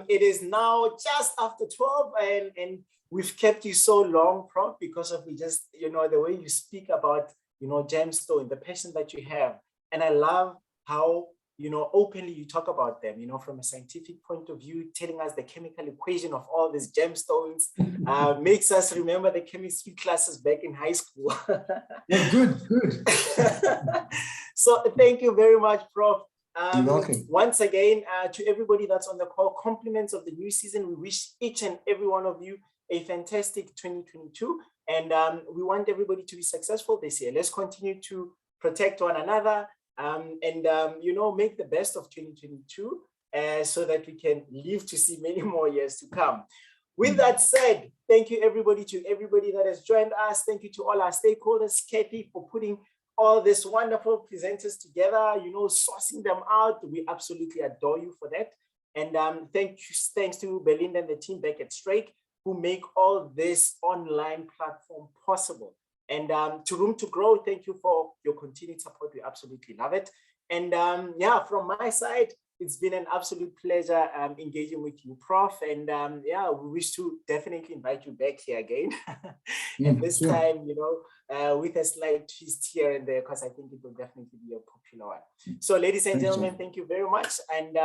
It is now just after 12, and we've kept you so long, Prof, because of the way you speak about, gemstone, the passion that you have. And I love how, openly you talk about them, from a scientific point of view, telling us the chemical equation of all these gemstones, makes us remember the chemistry classes back in high school. Yeah, good. So thank you very much, Prof. You're welcome. Once again, to everybody that's on the call, compliments of the new season. We wish each and every one of you a fantastic 2022, and we want everybody to be successful this year. Let's continue to protect one another, and make the best of 2022, so that we can live to see many more years to come. With that said, thank you everybody that has joined us. Thank you to all our stakeholders, Kathy, for putting all these wonderful presenters together, sourcing them out. We absolutely adore you for that. And thanks to Belinda and the team back at Struik, who make all this online platform possible. And to Room to Grow, thank you for your continued support. We absolutely love it. And from my side, it's been an absolute pleasure engaging with you, Prof. And we wish to definitely invite you back here again. And this time, with a slight twist here and there, because I think it will definitely be a popular one. So ladies and gentlemen, thank you very much. And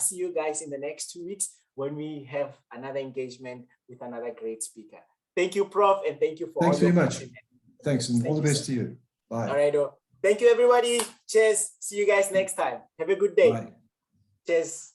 see you guys in the next 2 weeks when we have another engagement with another great speaker. Thank you, Prof. And thank you for Thanks very much. Thanks, and all the best to you. Bye. All right. Thank you, everybody. Cheers. See you guys next time. Have a good day. Bye. Cheers.